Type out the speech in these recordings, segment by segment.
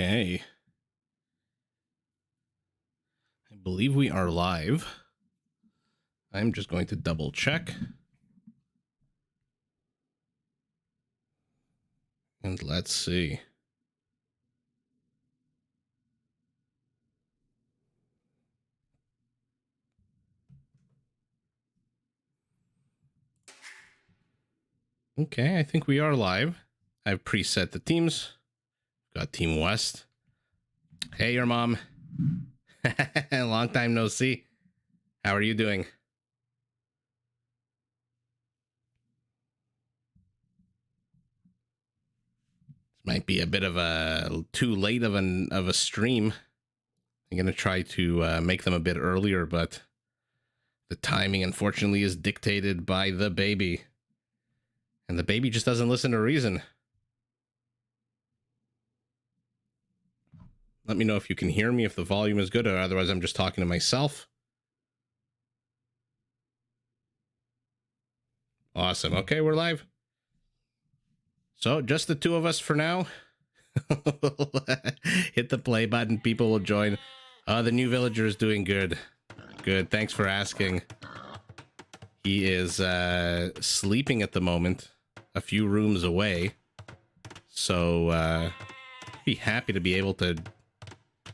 Okay. I believe we are live. I'm just going to double check. And let's see. Okay, I think we are live. I've preset the teams. Got Team West. Hey, your mom. Long time no see. How are you doing? This might be a bit of a too late of a stream. I'm gonna try to make them a bit earlier, but the timing, unfortunately, is dictated by the baby. And the baby just doesn't listen to reason. Let me know if you can hear me, if the volume is good, or otherwise I'm just talking to myself. Awesome. Okay, we're live. So, just the two of us for now. Hit the play button. People will join. The new villager is doing good. Good. Thanks for asking. He is sleeping at the moment, a few rooms away. So, be happy to be able to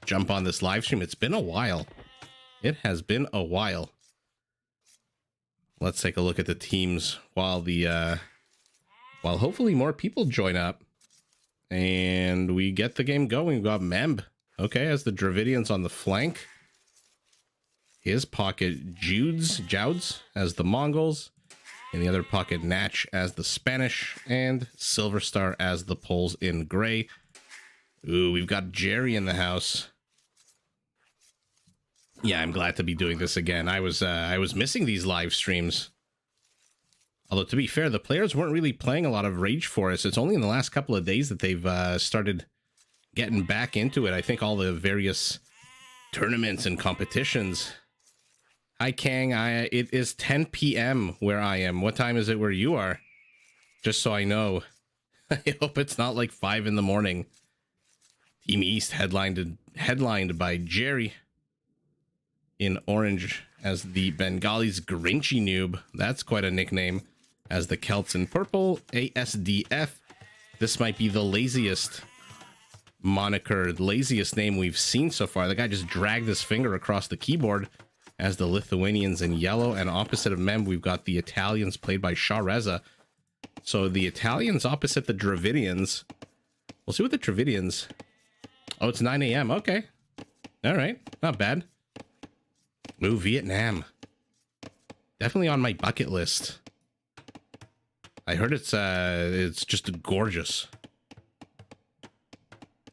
jump on this live stream. It's been a while. It has been a while. Let's take a look at the teams while hopefully more people join up and we get the game going. We've got Memb. Okay, as the Dravidians on the flank. His pocket Jouds as the Mongols. In the other pocket, Natch as the Spanish. And Silver Star as the Poles in gray. Ooh, we've got Jerry in the house. Yeah, I'm glad to be doing this again. I was missing these live streams. Although, to be fair, the players weren't really playing a lot of Rage Forest. It's only in the last couple of days that they've started getting back into it. I think all the various tournaments and competitions. Hi, Kang. It is 10 p.m. where I am. What time is it where you are? Just so I know. I hope it's not like 5 in the morning. Team East headlined by Jerry in orange as the Bengalis. Grinchy Noob. That's quite a nickname. As the Celts in purple. ASDF. This might be the laziest moniker, the laziest name we've seen so far. The guy just dragged his finger across the keyboard. As the Lithuanians in yellow. And opposite of Mem, we've got the Italians played by Shah Reza. So the Italians opposite the Dravidians. We'll see what the Dravidians... Oh, it's 9 a.m. Okay. All right. Not bad. Ooh, Vietnam. Definitely on my bucket list. I heard it's just gorgeous.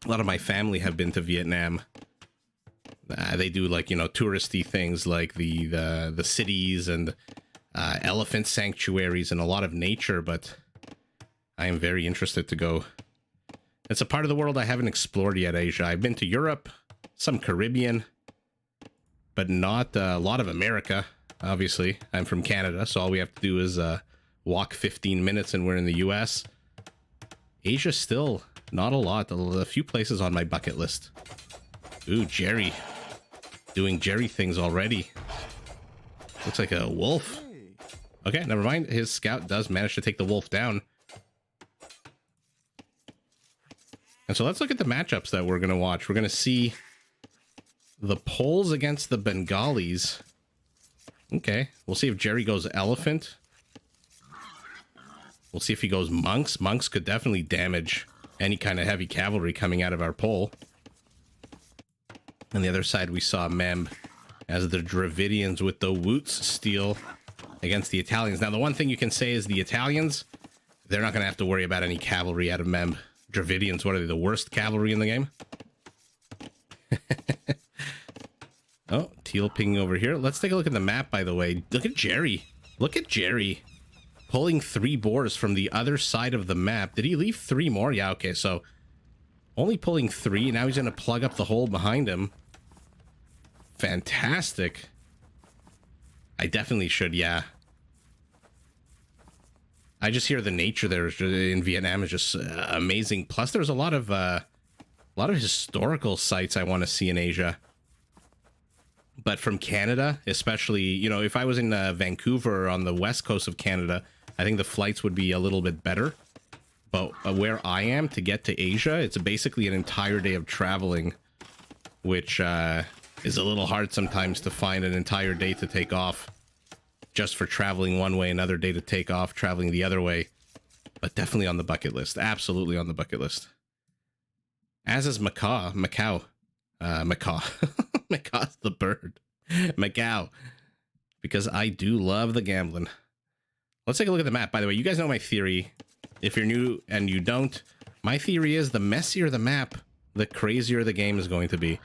A lot of my family have been to Vietnam. They do, like, you know, touristy things like the cities and elephant sanctuaries and a lot of nature, but I am very interested to go. It's a part of the world I haven't explored yet, Asia. I've been to Europe, some Caribbean, but not a lot of America, obviously. I'm from Canada, so all we have to do is walk 15 minutes and we're in the US. Asia still, not a lot. A few places on my bucket list. Ooh, Jerry. Doing Jerry things already. Looks like a wolf. Okay, never mind. His scout does manage to take the wolf down. And so let's look at the matchups that we're going to watch. We're going to see the Poles against the Bengalis. Okay, we'll see if Jerry goes elephant. We'll see if he goes monks. Monks could definitely damage any kind of heavy cavalry coming out of our pole. On the other side, we saw Mem as the Dravidians with the Woots steel against the Italians. Now, the one thing you can say is the Italians, they're not going to have to worry about any cavalry out of Mem. Dravidians, what are they, the worst cavalry in the game? Oh, teal pinging over here. Let's take a look at the map, by the way. Look at Jerry. Look at Jerry. Pulling 3 boars from the other side of the map. Did he leave 3 more? Yeah, okay, so only pulling 3. Now he's going to plug up the hole behind him. Fantastic. I definitely should, yeah. I just hear the nature there in Vietnam is just amazing. Plus, there's a lot of A lot of historical sites I want to see in Asia. But from Canada, especially, you know, if I was in Vancouver or on the west coast of Canada, I think the flights would be a little bit better. But where I am, to get to Asia, it's basically an entire day of traveling, which is a little hard sometimes to find an entire day to take off just for traveling one way, another day to take off, traveling the other way. But definitely on the bucket list. Absolutely on the bucket list. As is Macau. Macau's the bird. Macau. Because I do love the gambling. Let's take a look at the map. By the way, you guys know my theory. If you're new and you don't, my theory is the messier the map, the crazier the game is going to be.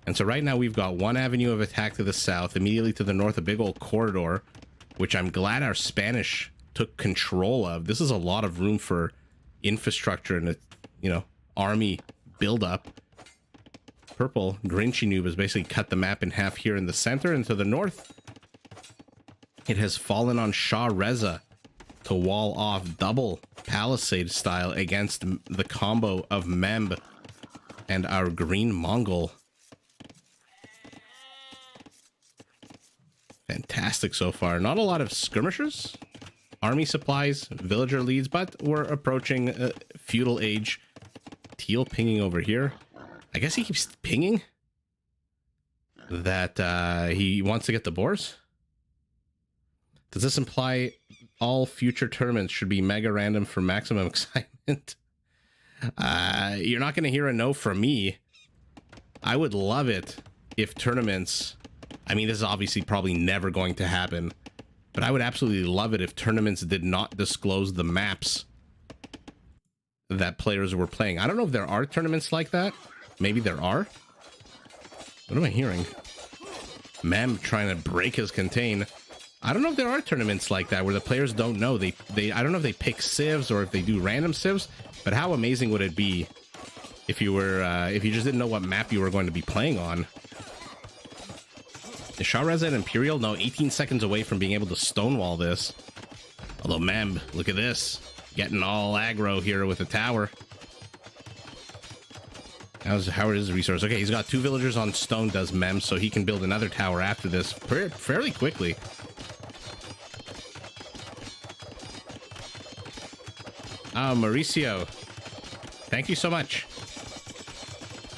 And so right now we've got one avenue of attack to the south, immediately to the north, a big old corridor, which I'm glad our Spanish took control of. This is a lot of room for infrastructure and, you know, army buildup. Purple Grinchy Noob has basically cut the map in half here in the center, and to the north, it has fallen on Shah Reza to wall off double palisade style against the combo of Memb and our green Mongol. Fantastic so far. Not a lot of skirmishers, army supplies, villager leads, but we're approaching feudal age. Teal pinging over here. I guess he keeps pinging that he wants to get the boars. Does this imply all future tournaments should be mega random for maximum excitement? You're not going to hear a no from me. I would love it if tournaments... I mean, this is obviously probably never going to happen, but I would absolutely love it if tournaments did not disclose the maps that players were playing. I don't know if there are tournaments like that. Maybe there are. What am I hearing? Mem trying to break his contain. I don't know if there are tournaments like that where the players don't know. They I don't know if they pick civs or if they do random civs, but how amazing would it be if you were if you just didn't know what map you were going to be playing on? Is Shah Reza and Imperial? No, 18 seconds away from being able to stonewall this. Although Mem, look at this. Getting all aggro here with the tower. How is his resource? Okay, he's got 2 villagers on stone, does Mem, so he can build another tower after this fairly quickly. Oh, Mauricio. Thank you so much.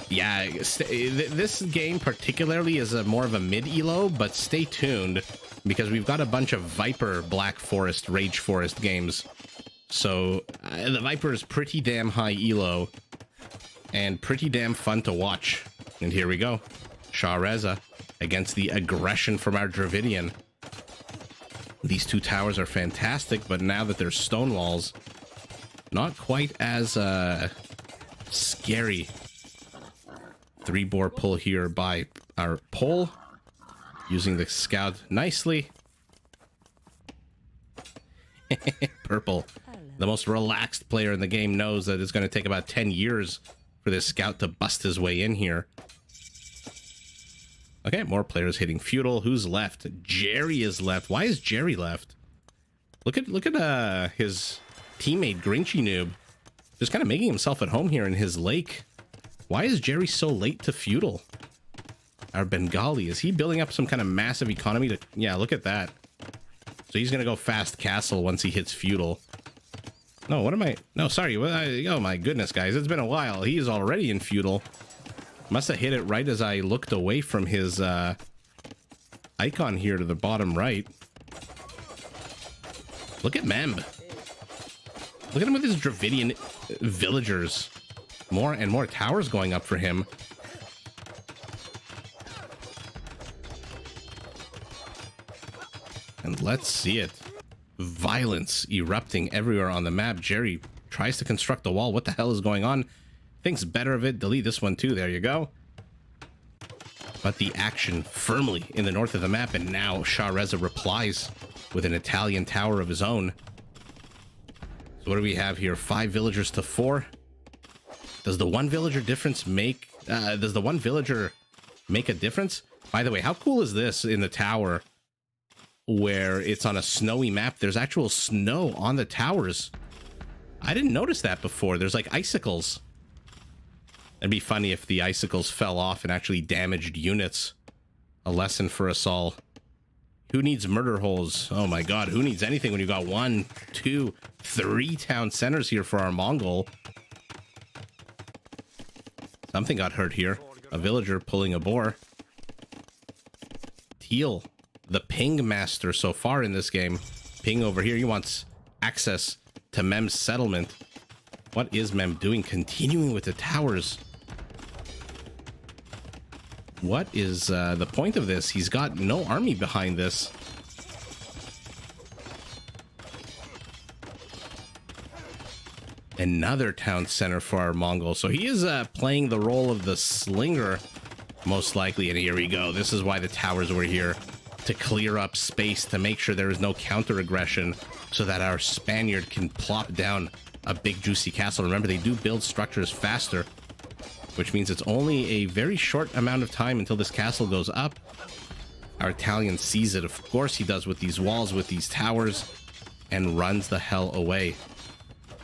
Yeah, this game particularly is more of a mid-elo, but stay tuned because we've got a bunch of Viper Black Forest, Rage Forest games. So the Viper is pretty damn high elo and pretty damn fun to watch. And here we go. Shah Reza against the aggression from our Dravidian. These 2 towers are fantastic, but now that they're stone walls, not quite as scary. 3-boar pull here by our pole, using the scout nicely. Purple, the most relaxed player in the game, knows that it's going to take about 10 years for this scout to bust his way in here. Okay, more players hitting feudal. Who's left? Jerry is left. Why is Jerry left? Look at his teammate Grinchy Noob, just kind of making himself at home here in his lake. Why is Jerry so late to feudal? Our Bengali, is he building up some kind of massive economy to... Yeah, look at that. So he's gonna go fast castle once he hits feudal. No, what am I... No, sorry. Oh my goodness, guys. It's been a while. He is already in feudal. Must have hit it right as I looked away from his icon here to the bottom right. Look at Mem. Look at him with his Dravidian villagers. More and more towers going up for him. And let's see it. Violence erupting everywhere on the map. Jerry tries to construct a wall. What the hell is going on? Thinks better of it. Delete this one too. There you go. But the action firmly in the north of the map, and now Shah Reza replies with an Italian tower of his own. So what do we have here? 5 villagers to 4. Does the 1 villager difference make... does the 1 villager make a difference? By the way, how cool is this in the tower where it's on a snowy map? There's actual snow on the towers. I didn't notice that before. There's like icicles. It'd be funny if the icicles fell off and actually damaged units. A lesson for us all. Who needs murder holes? Oh my god, who needs anything when you got 1, 2, 3 town centers here for our Mongol? Something got hurt here. A villager pulling a boar. Teal, the ping master so far in this game. Ping over here, he wants access to Mem's settlement. What is Mem doing? Continuing with the towers. What is the point of this? He's got no army behind this. Another town center for our Mongol. So he is playing the role of the slinger, most likely. And here we go. This is why the towers were here. To clear up space, to make sure there is no counter aggression, so that our Spaniard can plop down a big juicy castle. Remember, they do build structures faster, which means it's only a very short amount of time until this castle goes up. Our Italian sees it. Of course he does, with these walls, with these towers, and runs the hell away.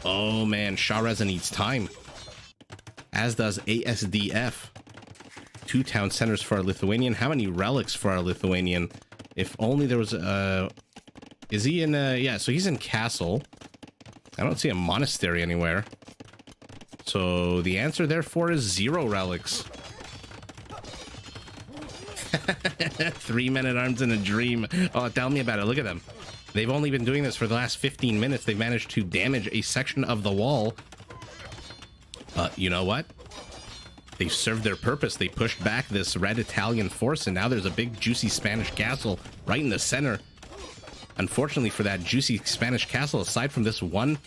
Oh man, Shah Reza needs time. As does ASDF. 2 town centers for our Lithuanian. How many relics for our Lithuanian? If only there was a... Is he in a... Yeah, so he's in castle. I don't see a monastery anywhere. So the answer, therefore, is 0 relics. 3 men-at-arms in a dream. Oh, tell me about it. Look at them. They've only been doing this for the last 15 minutes. They've managed to damage a section of the wall. But you know what? They served their purpose. They pushed back this red Italian force, and now there's a big, juicy Spanish castle right in the center. Unfortunately for that juicy Spanish castle, aside from this one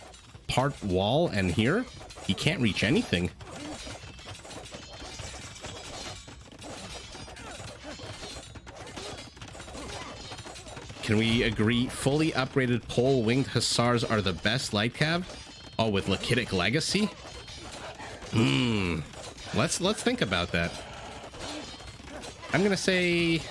part wall and here, he can't reach anything. Can we agree fully upgraded pole winged hussars are the best light cav? Oh, with Lakitic legacy? Let's think about that. I'm gonna say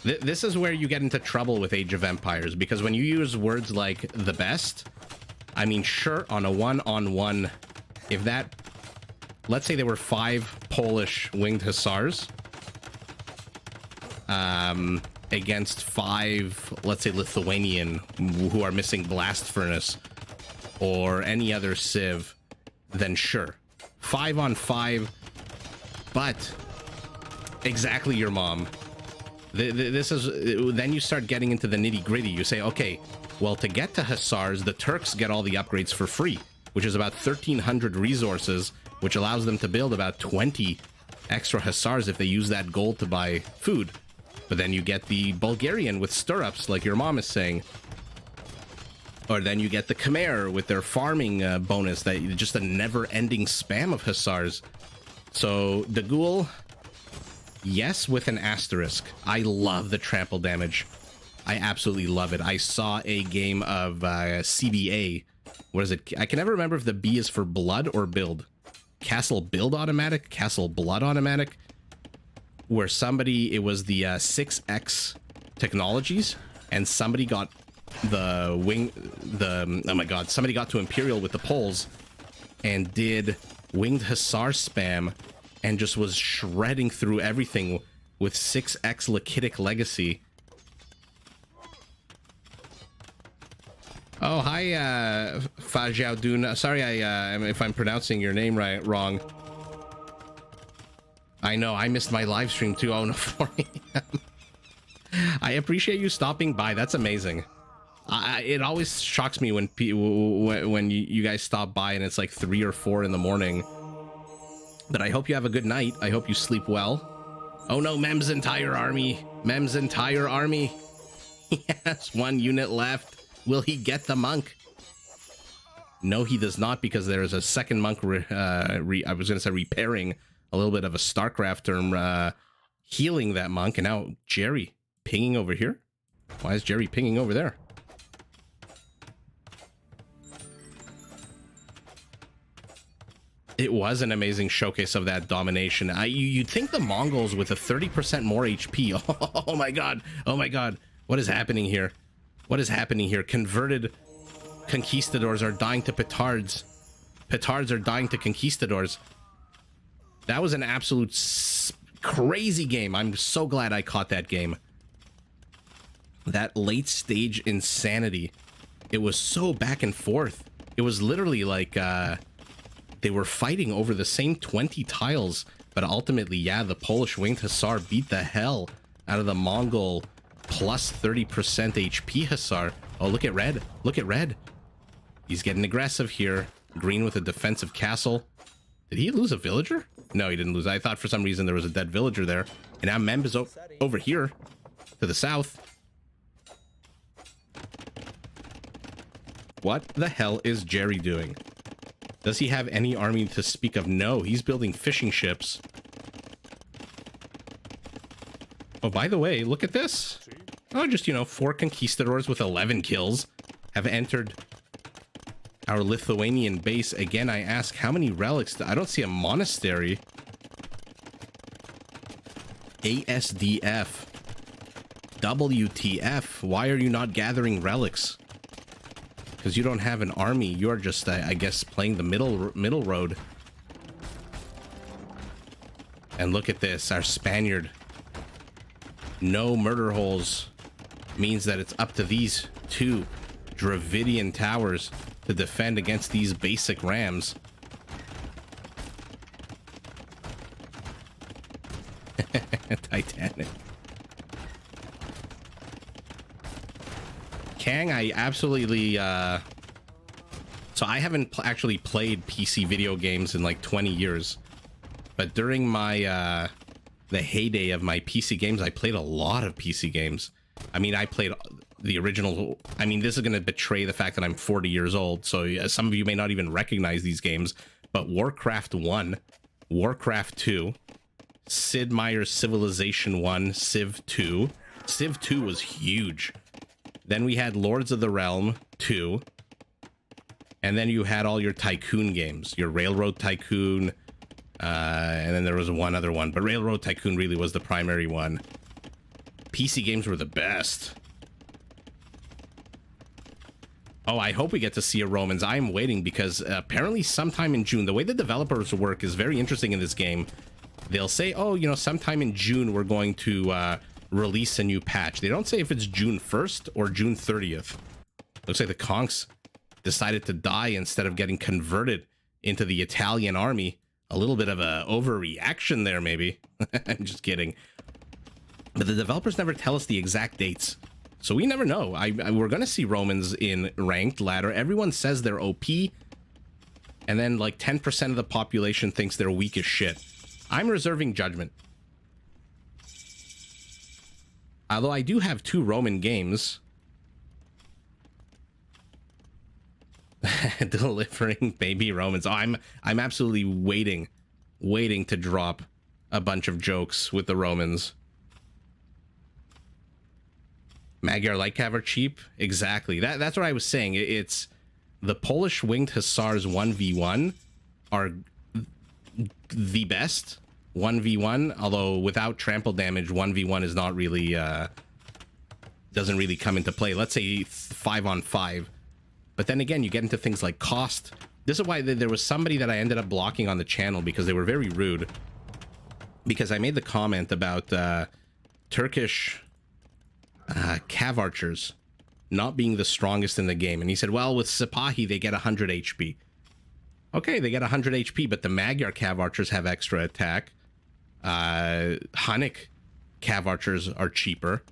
this is where you get into trouble with Age of Empires, because when you use words like the best, I mean, sure, on a one-on-one, if that, let's say there were 5 Polish winged hussars against 5, let's say, Lithuanian who are missing blast furnace or any other civ, then sure, 5 on 5, but exactly your mom. This is, then you start getting into the nitty gritty. You say, okay, well, to get to hussars, the Turks get all the upgrades for free, which is about 1,300 resources, which allows them to build about 20 extra hussars if they use that gold to buy food. But then you get the Bulgarian with stirrups, like your mom is saying. Or then you get the Khmer with their farming bonus, that just a never-ending spam of hussars. So the Ghoul, yes, with an asterisk. I love the trample damage. I absolutely love it. I saw a game of CBA. What is it? I can never remember if the B is for blood or build. Castle build automatic, castle blood automatic, where somebody, it was the 6X technologies, and somebody got the wing, oh my god, somebody got to Imperial with the poles and did winged hussar spam and just was shredding through everything with 6X Lakitic legacy. Oh, hi, Fajiaodoon. Sorry if I'm pronouncing your name wrong. I know, I missed my live stream too. Oh no, 4 a.m. I appreciate you stopping by. That's amazing. It always shocks me when you guys stop by and it's like 3 or 4 in the morning. But I hope you have a good night. I hope you sleep well. Oh no, Mem's entire army. Mem's entire army. He has 1 unit left. Will he get the monk? No, he does not, because there is a second monk, I was going to say repairing, a little bit of a StarCraft term, healing that monk. And now Jerry pinging over here. Why is Jerry pinging over there? It was an amazing showcase of that domination. You'd think the Mongols with a 30% more HP. Oh my god. Oh my god. What is happening here? What is happening here? Converted conquistadors are dying to petards. Petards are dying to conquistadors. That was an absolute crazy game. I'm so glad I caught that game. That late stage insanity. It was so back and forth. It was literally like they were fighting over the same 20 tiles. But ultimately, yeah, the Polish Winged Hussar beat the hell out of the Mongol plus 30% HP Hussar. Oh, look at red. Look at red. He's getting aggressive here. Green with a defensive castle. Did he lose a villager? No, he didn't lose. I thought for some reason there was a dead villager there. And now Memb is over here to the south. What the hell is Jerry doing? Does he have any army to speak of? No, he's building fishing ships. Oh, by the way, look at this. Oh, just, you know, 4 conquistadors with 11 kills have entered our Lithuanian base. Again, I ask, how many relics? I don't see a monastery. ASDF. WTF. Why are you not gathering relics? Because you don't have an army. You're just, I guess, playing the middle road. And look at this, our Spaniard. No murder holes means that it's up to these 2 Dravidian towers to defend against these basic rams. Titanic. Kang, I absolutely so I haven't actually played PC video games in like 20 years, but during my the heyday of my PC games, I played a lot of PC games. I mean, I played the original. I mean, this is going to betray the fact that I'm 40 years old, so some of you may not even recognize these games, but Warcraft 1, Warcraft 2, Sid Meier's Civilization 1, Civ 2. Civ 2 was huge. Then we had Lords of the Realm 2. And then you had all your Tycoon games, your Railroad Tycoon, and then there was one other one, but Railroad Tycoon really was the primary one. PC games were the best. Oh, I hope we get to see a Romans. I am waiting because apparently sometime in June, the way the developers work is very interesting in this game. They'll say, oh, you know, sometime in June, we're going to release a new patch. They don't say if it's June 1st or June 30th. Looks like the Conks decided to die instead of getting converted into the Italian army. A little bit of a overreaction there, maybe. I'm just kidding. But the developers never tell us the exact dates. So we never know. We're going to see Romans in ranked ladder. Everyone says they're OP. And then like 10% of the population thinks they're weak as shit. I'm reserving judgment. Although I do have 2 Roman games. Delivering baby Romans. Oh, I'm absolutely waiting to drop a bunch of jokes with the Romans. Magyar light cav are cheap. Exactly. That's what I was saying. It's the Polish Winged Hussars 1v1 are the best 1v1, although without trample damage 1v1 is not really doesn't really come into play. Let's say 5-on-5. But then again, you get into things like cost. This is why there was somebody that I ended up blocking on the channel because they were very rude. Because I made the comment about Turkish cav archers not being the strongest in the game. And he said, well, with Sipahi, they get 100 HP. Okay, they get 100 HP, but the Magyar cav archers have extra attack. Hunnic cav archers are cheaper.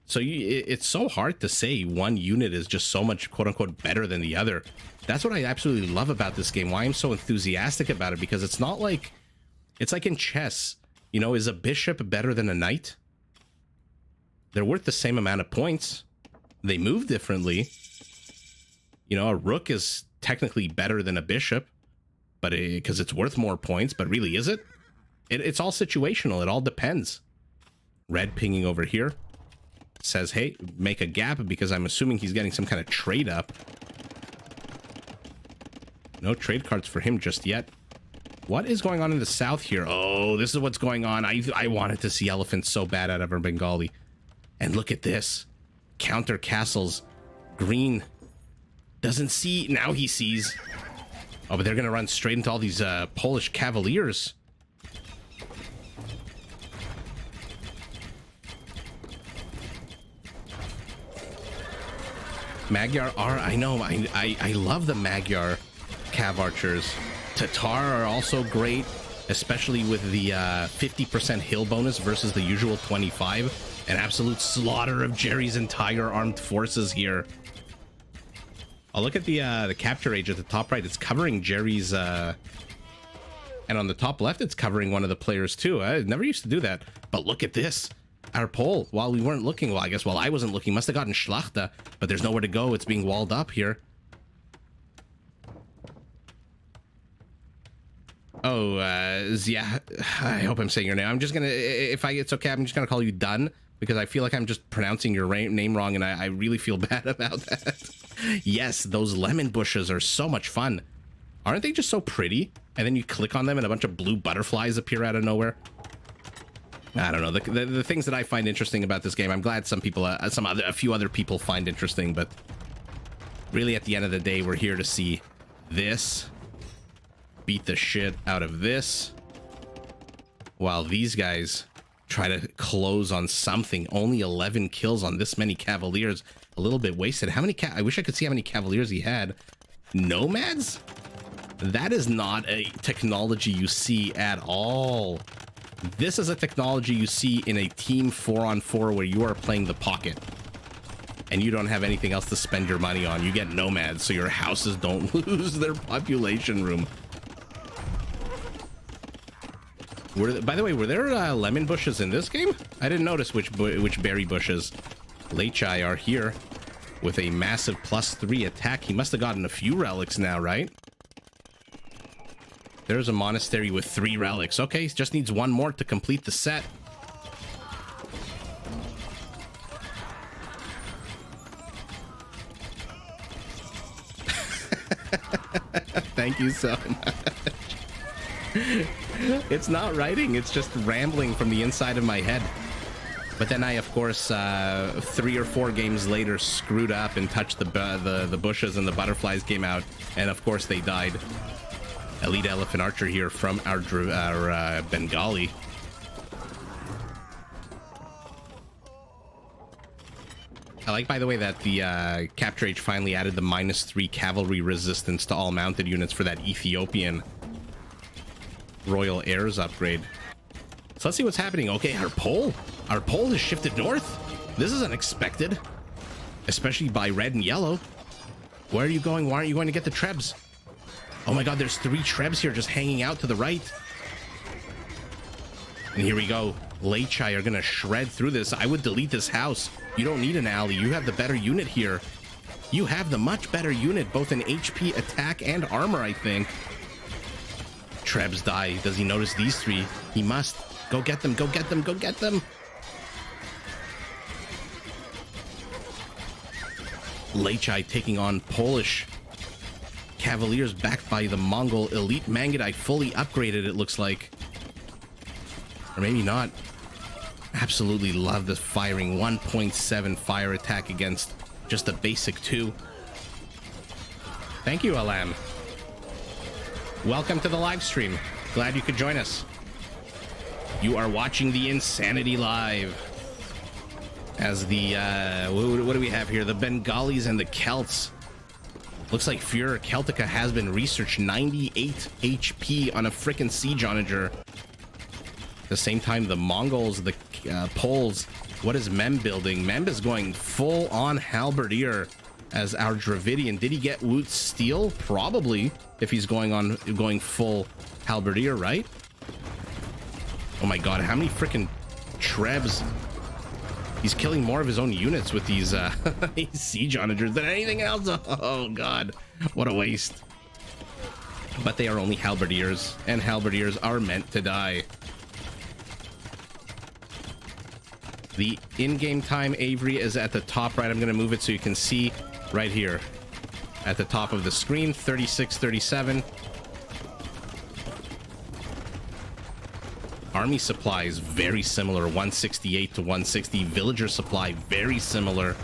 So it's so hard to say one unit is just so much quote-unquote better than the other. That's what I absolutely love about this game, why I'm so enthusiastic about it, because it's not like... It's like in chess. You know, is a bishop better than a knight? They're worth the same amount of points. They move differently. You know, a rook is technically better than a bishop, but because it's worth more points, but really is it? It's all situational. It all depends. Red pinging over here. Says, hey, make a gap, because I'm assuming he's getting some kind of trade up. No trade cards for him just yet. What is going on in the south here? Oh, this is what's going on. I wanted to see elephants so bad out of our Bengali. And look at this. Counter castles. Green doesn't see. Now he sees. Oh, but they're gonna run straight into all these Polish cavaliers. Magyar are, I know, I love the Magyar cav archers. Tatar are also great, especially with the 50% hill bonus versus the usual 25. An absolute slaughter of Jerry's entire armed forces here. I'll look at the capture age at the top right. It's covering Jerry's, and on the top left, it's covering one of the players too. I never used to do that, but look at this. Our pole, while we weren't looking, well, I guess while I wasn't looking, must have gotten Schlachter, but there's nowhere to go. It's being walled up here. Oh, yeah, I hope I'm saying your name. I'm just gonna, if it's okay, I'm just gonna call you Dunn, because I feel like I'm just pronouncing your name wrong, and I really feel bad about that. Yes, those lemon bushes are so much fun. Aren't they just so pretty? And then you click on them and a bunch of blue butterflies appear out of nowhere. I don't know, the things that I find interesting about this game, I'm glad some people, a few other people find interesting, but really at the end of the day, we're here to see this beat the shit out of this, while these guys try to close on something. Only 11 kills on this many cavaliers, a little bit wasted. How many I wish I could see how many cavaliers he had. Nomads? That is not a technology you see at all. This is a technology you see in a team 4-on-4 where you are playing the pocket and you don't have anything else to spend your money on. You get nomads so your houses don't lose their population room. By the way, were there lemon bushes in this game? I didn't notice which berry bushes. Lechai are here with a massive +3 attack. He must have gotten a few relics now, right? There's a monastery with 3 relics. Okay, just needs 1 more to complete the set. Thank you so much. It's not writing, it's just rambling from the inside of my head. But then I, of course, 3 or 4 games later, screwed up and touched the bushes, and the butterflies came out, and of course they died. Elite Elephant Archer here from our Bengali. I like, by the way, that the Capture Age finally added the -3 cavalry resistance to all mounted units for that Ethiopian Royal Heirs upgrade. So let's see what's happening. Okay, our pole has shifted north. This is unexpected, especially by red and yellow. Where are you going? Why aren't you going to get the Trebs? Oh my god, there's 3 Trebs here just hanging out to the right. And here we go. Lechai are gonna shred through this. I would delete this house. You don't need an alley. You have the better unit here. You have the much better unit, both in HP, attack, and armor, I think. Trebs die. Does he notice these 3? He must. Go get them, go get them, go get them. Lechai taking on Polish Cavaliers backed by the Mongol Elite Mangudai, fully upgraded, it looks like. Or maybe not. Absolutely love this firing. 1.7 fire attack against just a basic 2. Thank you, Alam. Welcome to the live stream. Glad you could join us. You are watching the Insanity Live. As the, what do we have here? The Bengalis and the Celts. Looks like Führer Celtica has been researched. 98 HP on a frickin' siege onager. At the same time, the Mongols, the Poles. What is Mem building? Mem is going full on halberdier as our Dravidian. Did he get Woot's steel? Probably, if he's going full halberdier, right? Oh my god, how many frickin' Trebs? He's killing more of his own units with these siege onagers than anything else. Oh god, what a waste. But they are only halberdiers, and halberdiers are meant to die. The in-game time, Avery, is at the top right. I'm going to move it so you can see right here at the top of the screen. 36:37. Army supplies, very similar, 168 to 160. Villager supply, very similar.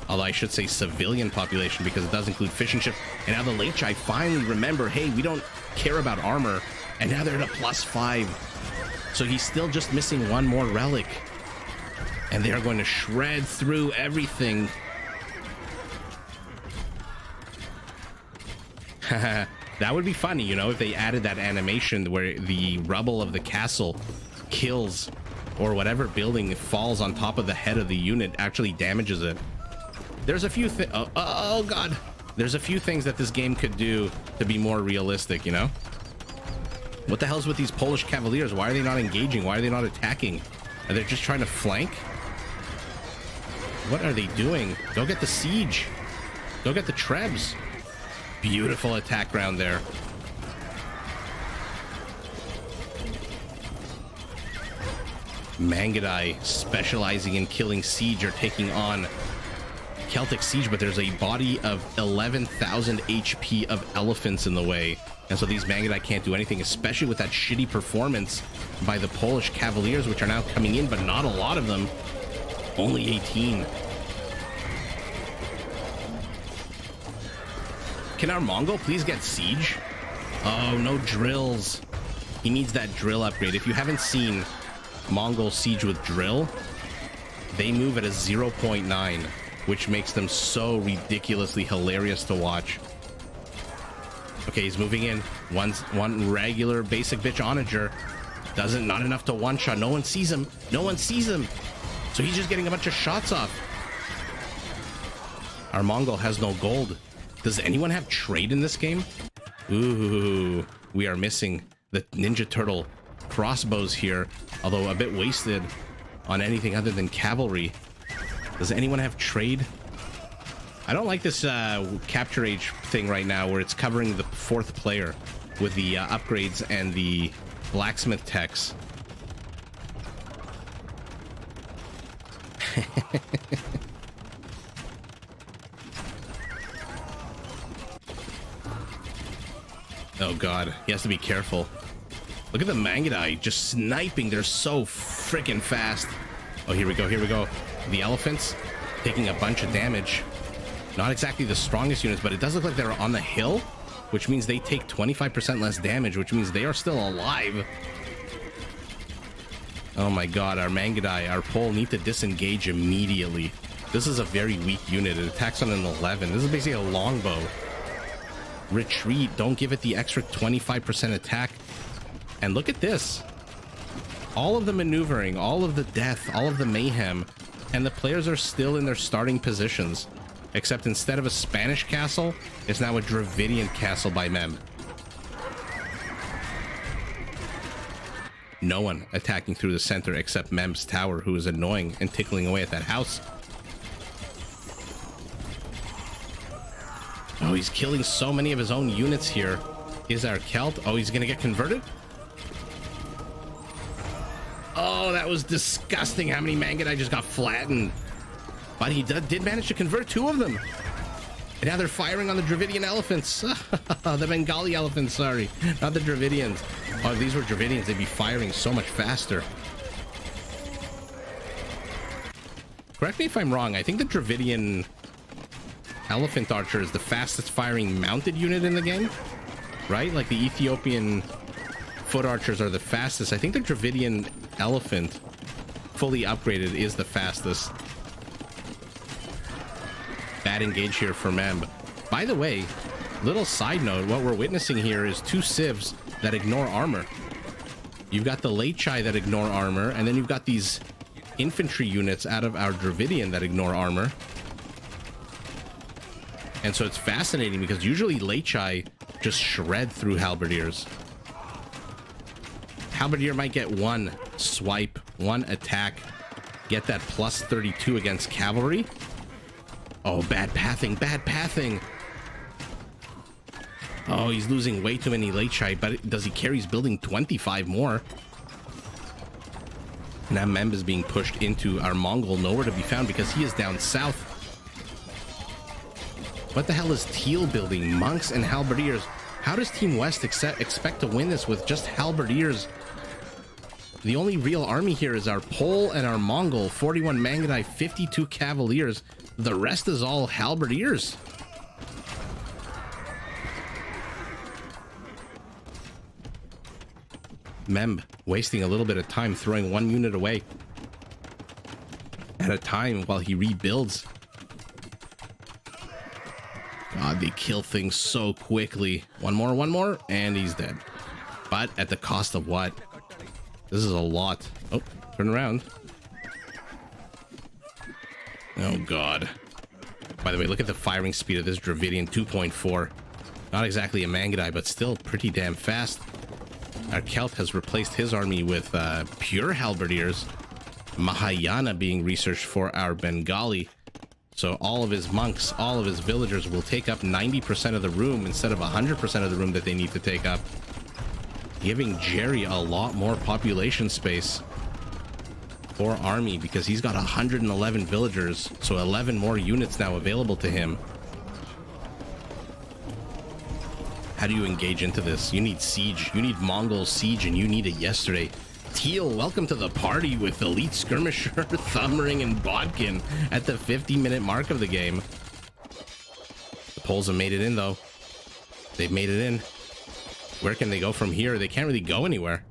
Although I should say civilian population, because it does include fish and ships. And now the Lechai finally remember, hey, we don't care about armor. And now they're at a +5. So he's still just missing one more relic. And they are going to shred through everything. That would be funny, you know, if they added that animation where the rubble of the castle kills, or whatever building falls on top of the head of the unit actually damages it. There's a few oh god, there's a few things that this game could do to be more realistic, you know. What the hell's with these Polish cavaliers? Why are they not engaging? Why are they not attacking? Are they just trying to flank? What are they doing? Go get the siege. Go get the trebs. Beautiful attack round there. Mangudai, specializing in killing siege, are taking on Celtic siege, but there's a body of 11,000 HP of elephants in the way. And so these Mangudai can't do anything, especially with that shitty performance by the Polish cavaliers, which are now coming in, but not a lot of them. Only 18. Can our Mongol please get siege? Oh, no drills. He needs that drill upgrade. If you haven't seen Mongol siege with drill, they move at a 0.9, which makes them so ridiculously hilarious to watch. Okay, he's moving in. One regular basic bitch onager. Not enough to one-shot. No one sees him. No one sees him. So he's just getting a bunch of shots off. Our Mongol has no gold. Does anyone have trade in this game? Ooh, we are missing the Ninja Turtle crossbows here, although a bit wasted on anything other than cavalry. Does anyone have trade? I don't like this capture age thing right now where it's covering the 4th player with the upgrades and the blacksmith techs. Oh god, he has to be careful. Look at the Mangudai just sniping. They're so freaking fast. Oh, here we go, here we go. The elephants taking a bunch of damage. Not exactly the strongest units, but it does look like they're on the hill, which means they take 25% less damage, which means they are still alive. Oh my god, our Mangudai, our Pole need to disengage immediately. This is a very weak unit. It attacks on an 11. This is basically a longbow. Retreat, don't give it the extra 25% attack. And look at this. All of the maneuvering, all of the death, all of the mayhem, and the players are still in their starting positions. Except instead of a Spanish castle, it's now a Dravidian castle by Mem. No one attacking through the center except Mem's tower, who is annoying and tickling away at that house. Oh, he's killing so many of his own units here. Is our Celt? Oh, he's gonna get converted? Oh, that was disgusting how many Mangudai just got flattened. But he did manage to convert 2 of them. And now they're firing on the Dravidian elephants. The Bengali elephants, sorry. Not the Dravidians. Oh, if these were Dravidians, they'd be firing so much faster. Correct me if I'm wrong. I think the Dravidian elephant archer is the fastest firing mounted unit in the game, right? Like the Ethiopian foot archers are the fastest. I think the Dravidian elephant, fully upgraded, is the fastest. Bad engage here for Mem. By the way, little side note, what we're witnessing here is 2 civs that ignore armor. You've got the Lechai that ignore armor, and then you've got these infantry units out of our Dravidian that ignore armor. And so it's fascinating because usually Lechai just shred through halberdiers. Halberdier might get 1 swipe, 1 attack, get that plus 32 against cavalry. Oh, bad pathing, bad pathing. Oh, he's losing way too many Lechai, but does he carry his building 25 more? Now Mem is being pushed into our Mongol, nowhere to be found because he is down south. What the hell is Teal building? Monks and halberdiers. How does Team West expect to win this with just halberdiers? The only real army here is our Pole and our Mongol. 41 Mangudai, 52 Cavaliers. The rest is all halberdiers. Mem wasting a little bit of time throwing one unit away at a time while he rebuilds. God, they kill things so quickly. One more, and he's dead. But at the cost of what? This is a lot. Oh, turn around. Oh, God. By the way, look at the firing speed of this Dravidian, 2.4. Not exactly a Mangudai, but still pretty damn fast. Our Celt has replaced his army with pure halberdiers. Mahayana being researched for our Bengali. So all of his monks, all of his villagers will take up 90% of the room instead of 100% of the room that they need to take up. Giving Jerry a lot more population space for army because he's got 111 villagers. So 11 more units now available to him. How do you engage into this? You need siege. You need Mongol siege, and you need it yesterday. Teal, welcome to the party with Elite Skirmisher, Thumbring, and Bodkin at the 50-minute mark of the game. The Poles have made it in, though. They've made it in. Where can they go from here? They can't really go anywhere.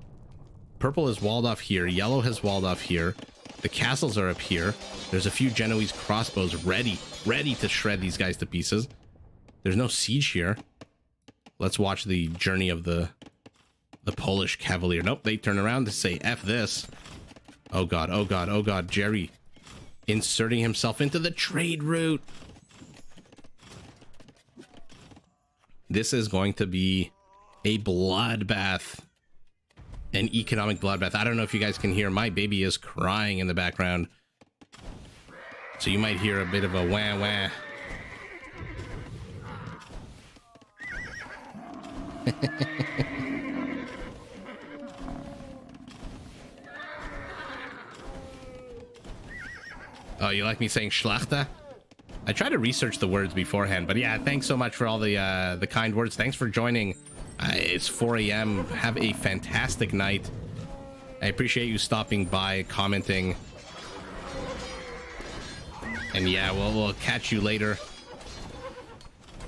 Purple is walled off here. Yellow has walled off here. The castles are up here. There's a few Genoese crossbows ready to shred these guys to pieces. There's no siege here. Let's watch the journey of the Polish Cavalier. Nope, they turn around to say, F this. Oh, God, oh, God, oh, God. Jerry inserting himself into the trade route. This is going to be a bloodbath. An economic bloodbath. I don't know if you guys can hear. My baby is crying in the background. So you might hear a bit of a wah-wah. Oh, you like me saying Schlachter? I try to research the words beforehand, but yeah, thanks so much for all the kind words. Thanks for joining. It's 4 a.m. Have a fantastic night. I appreciate you stopping by, commenting. And yeah, we'll catch you later.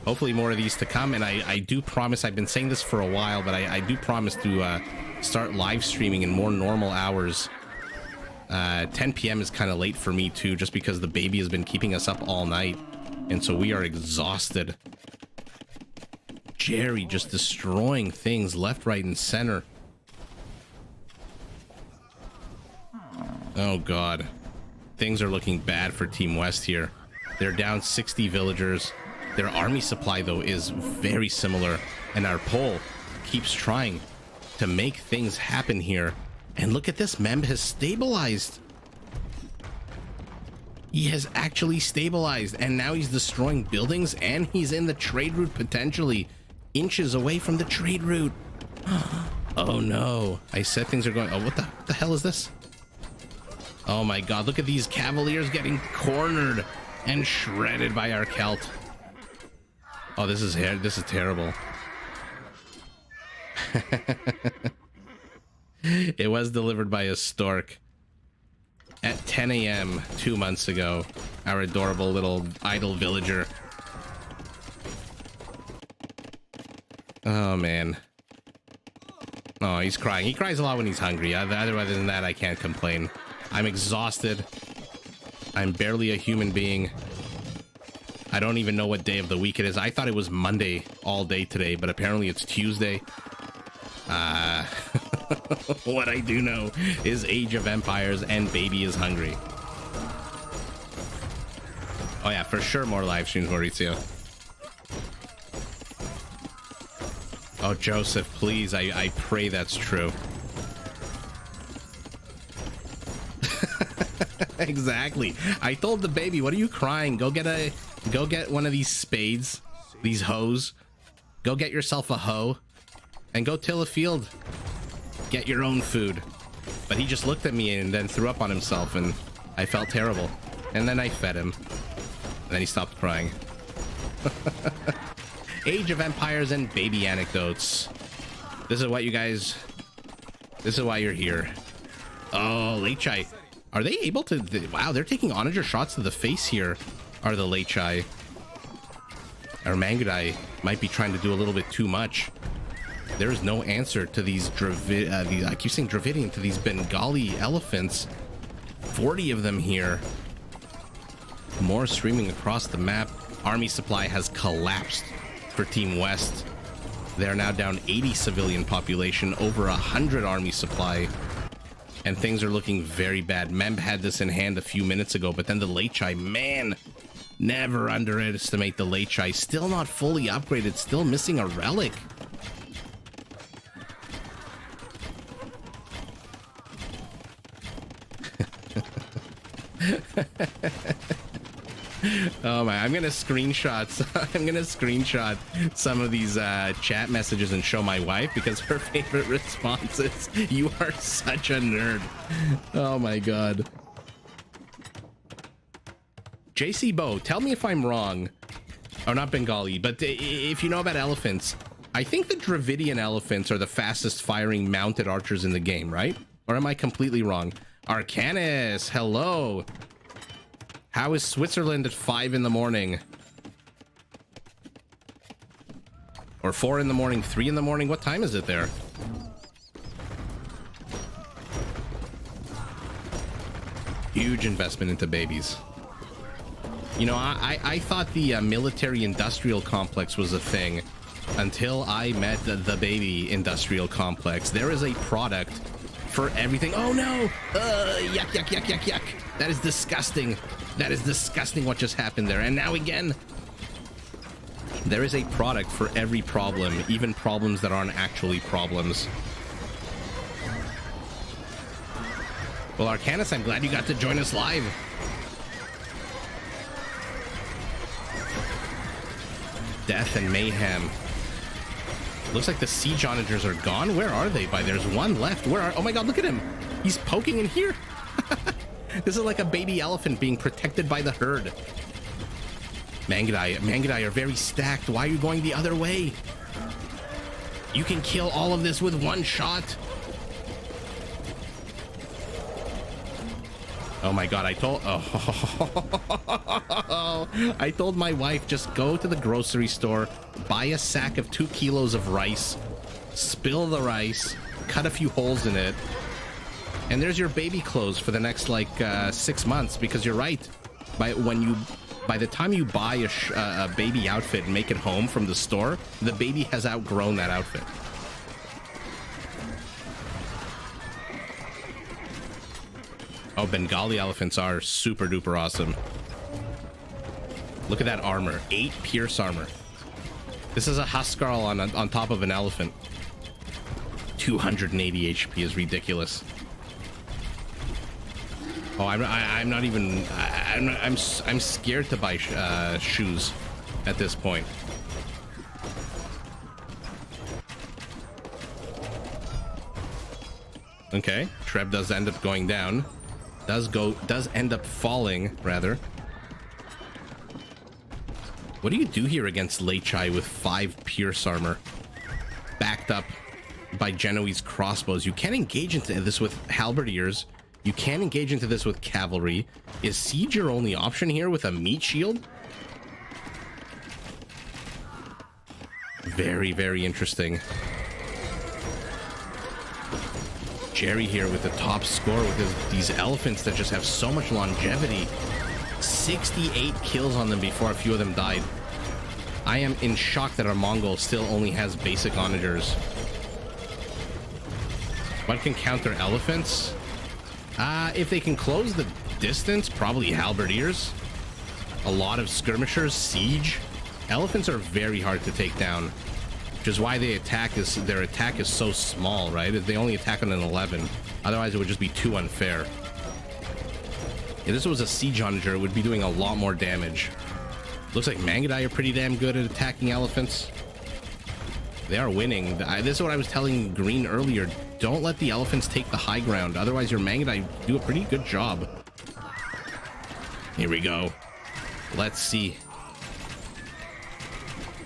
Hopefully more of these to come, and I do promise, I've been saying this for a while, but I do promise to start live streaming in more normal hours. 10 p.m. is kind of late for me too, just because the baby has been keeping us up all night, and so we are exhausted. Jerry just destroying things left, right, and center. Oh God. Things are looking bad for Team West here. They're down 60 villagers. Their army supply, though, is very similar, and our Pole keeps trying to make things happen here. And look at this, Mem has stabilized. He has actually stabilized, and now he's destroying buildings, and he's in the trade route, potentially inches away from the trade route. Oh no, I said things are going... Oh, what the hell is this? Oh my God, look at these Cavaliers getting cornered and shredded by our Celt. Oh, this is terrible. It was delivered by a stork at 10 a.m. 2 months ago. Our adorable little idle villager. Oh, man. Oh, he's crying. He cries a lot when he's hungry. Other than that, I can't complain. I'm exhausted. I'm barely a human being. I don't even know what day of the week it is. I thought it was Monday all day today, but apparently it's Tuesday. What I do know is Age of Empires and baby is hungry. Oh yeah, for sure more live streams, Maurizio. Oh, Joseph, please, I pray that's true. Exactly. I told the baby, what are you crying? Go get one of these spades, these hoes. Go get yourself a hoe and go till a field. Get your own food. But he just looked at me and then threw up on himself, and I felt terrible. And then I fed him. And then he stopped crying. Age of Empires and baby anecdotes. This is what you guys... This is why you're here. Oh, Lechai. Are they able to... Wow, they're taking onager shots to the face here, are the Lechai. Our Mangudai might be trying to do a little bit too much. There is no answer to these I keep saying Dravidian, to these Bengali elephants. 40 of them here. More streaming across the map. Army supply has collapsed for Team West. They're now down 80 civilian population, over 100 army supply. And things are looking very bad. Memb had this in hand a few minutes ago, but then the Lechai, man, never underestimate the Lechai. Still not fully upgraded, still missing a relic. Oh my, I'm gonna screenshot some of these chat messages and show my wife, because her favorite response is, "You are such a nerd." Oh my god. JC Bo, tell me if I'm wrong. Oh, not Bengali, but if you know about elephants, I think the Dravidian elephants are the fastest firing mounted archers in the game, right? Or am I completely wrong? Arcanus, hello. How is Switzerland at 5 in the morning? Or 4 in the morning, 3 in the morning? What time is it there? Huge investment into babies. You know, I thought the military-industrial complex was a thing until I met the baby industrial complex. There is a product for everything. Oh no! Yuck, yuck, yuck, yuck, yuck. That is disgusting. That is disgusting what just happened there. And now again, there is a product for every problem, even problems that aren't actually problems. Well, Arcanus, I'm glad you got to join us live. Death and mayhem. Looks like the siege onagers are gone. Where are they? There's one left. Where are... Oh my god, look at him. He's poking in here. This is like a baby elephant being protected by the herd. Mangudai are very stacked. Why are you going the other way? You can kill all of this with one shot. Oh my god, I told my wife, just go to the grocery store, buy a sack of 2 kilos of rice, spill the rice, cut a few holes in it, and there's your baby clothes for the next like 6 months. Because you're right, by the time you buy a baby outfit and make it home from the store, the baby has outgrown that outfit. Oh, Bengali elephants are super duper awesome. Look at that armor. 8 pierce armor. This is a Huskarl on top of an elephant. 280 HP is ridiculous. Oh, I'm not even... I'm scared to buy shoes at this point. Okay, Treb does end up going down. Does end up falling, rather. What do you do here against Lechai with 5 pierce armor, backed up by Genoese crossbows? You can engage into this with halberdiers. You can engage into this with cavalry. Is siege your only option here with a meat shield? Very, very interesting. Jerry here with the top score with these elephants that just have so much longevity. 68 kills on them before a few of them died. I am in shock that our Mongol still only has basic onagers. What can counter elephants? If they can close the distance, probably halberdiers. A lot of skirmishers, siege. Elephants are very hard to take down, which is why their attack is so small, right? They only attack on an 11. Otherwise, it would just be too unfair. If this was a siege onager, it would be doing a lot more damage. Looks like Mangudai are pretty damn good at attacking elephants. They are winning. This is what I was telling Green earlier. Don't let the elephants take the high ground. Otherwise, your Mangudai do a pretty good job. Here we go. Let's see.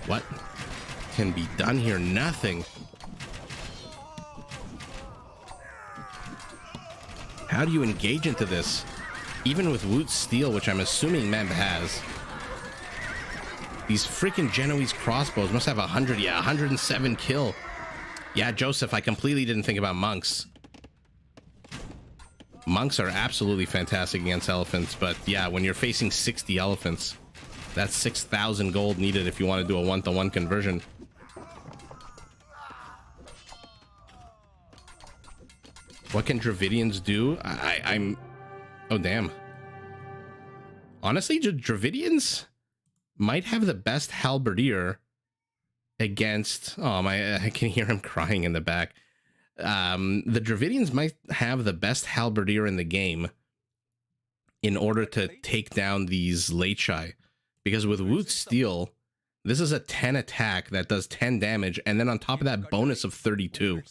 What can be done here? Nothing. how do you engage into this? Even with Woot's Steel, which I'm assuming Memb has. These freaking Genoese crossbows must have 100, yeah, 107 kill. Yeah, Joseph, I completely didn't think about monks. Monks are absolutely fantastic against elephants, but yeah, when you're facing 60 elephants, that's 6,000 gold needed if you want to do a one-to-one conversion. What can Dravidians do? I'm... Oh, damn. Honestly, Dravidians might have the best halberdier against... Oh, I can hear him crying in the back. The Dravidians might have the best halberdier in the game in order to take down these Lechai. Because with Woot's Steel, this is a 10 attack that does 10 damage, and then on top of that, bonus of 32.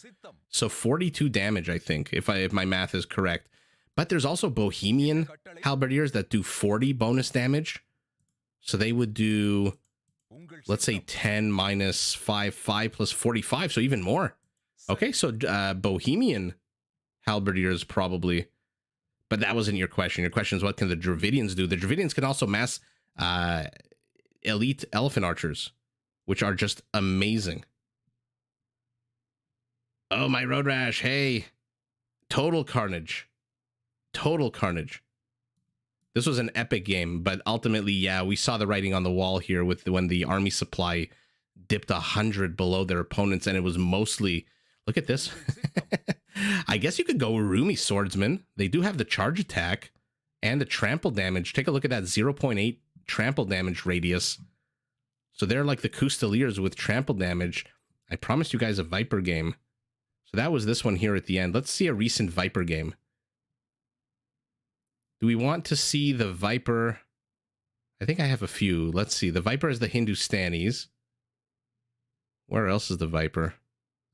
So 42 damage, I think, if my math is correct. But there's also Bohemian halberdiers that do 40 bonus damage. So they would do, let's say 10 minus 5, 5 plus 45, so even more. Okay, so Bohemian halberdiers probably. But that wasn't your question. Your question is, what can the Dravidians do? The Dravidians can also mass elite elephant archers, which are just amazing. Oh, my Road Rash, hey. Total carnage. Total carnage. This was an epic game, but ultimately, yeah, we saw the writing on the wall here with when the army supply dipped 100 below their opponents, and it was mostly... Look at this. I guess you could go Urumi Swordsman. They do have the charge attack and the trample damage. Take a look at that 0.8 trample damage radius. So they're like the Custaliers with trample damage. I promised you guys a Viper game. So that was this one here at the end. Let's see a recent Viper game. Do we want to see the Viper? I think I have a few. Let's see. The Viper is the Hindustanis. Where else is the Viper?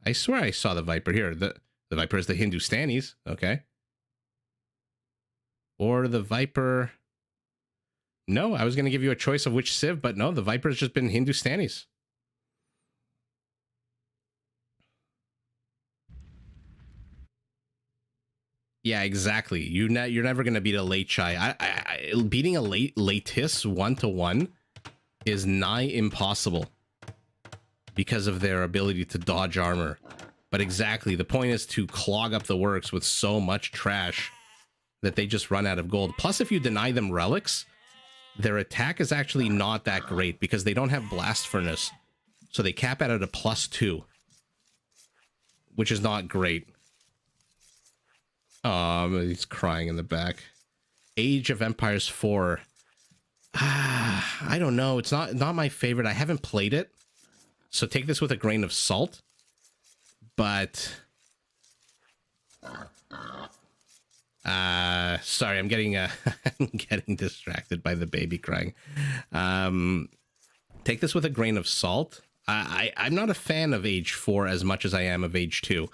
I swear I saw the Viper here. The Viper is the Hindustanis. Okay. Or the Viper... No, I was going to give you a choice of which civ, but no, the Viper's just been Hindustanis. Yeah, exactly. You're never going to beat a Lechai. Beating a Letis 1-to-1 is nigh impossible because of their ability to dodge armor. But exactly, the point is to clog up the works with so much trash that they just run out of gold. Plus, if you deny them relics, their attack is actually not that great because they don't have Blast Furnace. So they cap out at a +2, which is not great. He's crying in the back. Age of Empires 4. I don't know. It's not my favorite. I haven't played it, so take this with a grain of salt. But sorry, I'm getting I'm getting distracted by the baby crying. Take this with a grain of salt. I'm not a fan of Age 4 as much as I am of Age 2.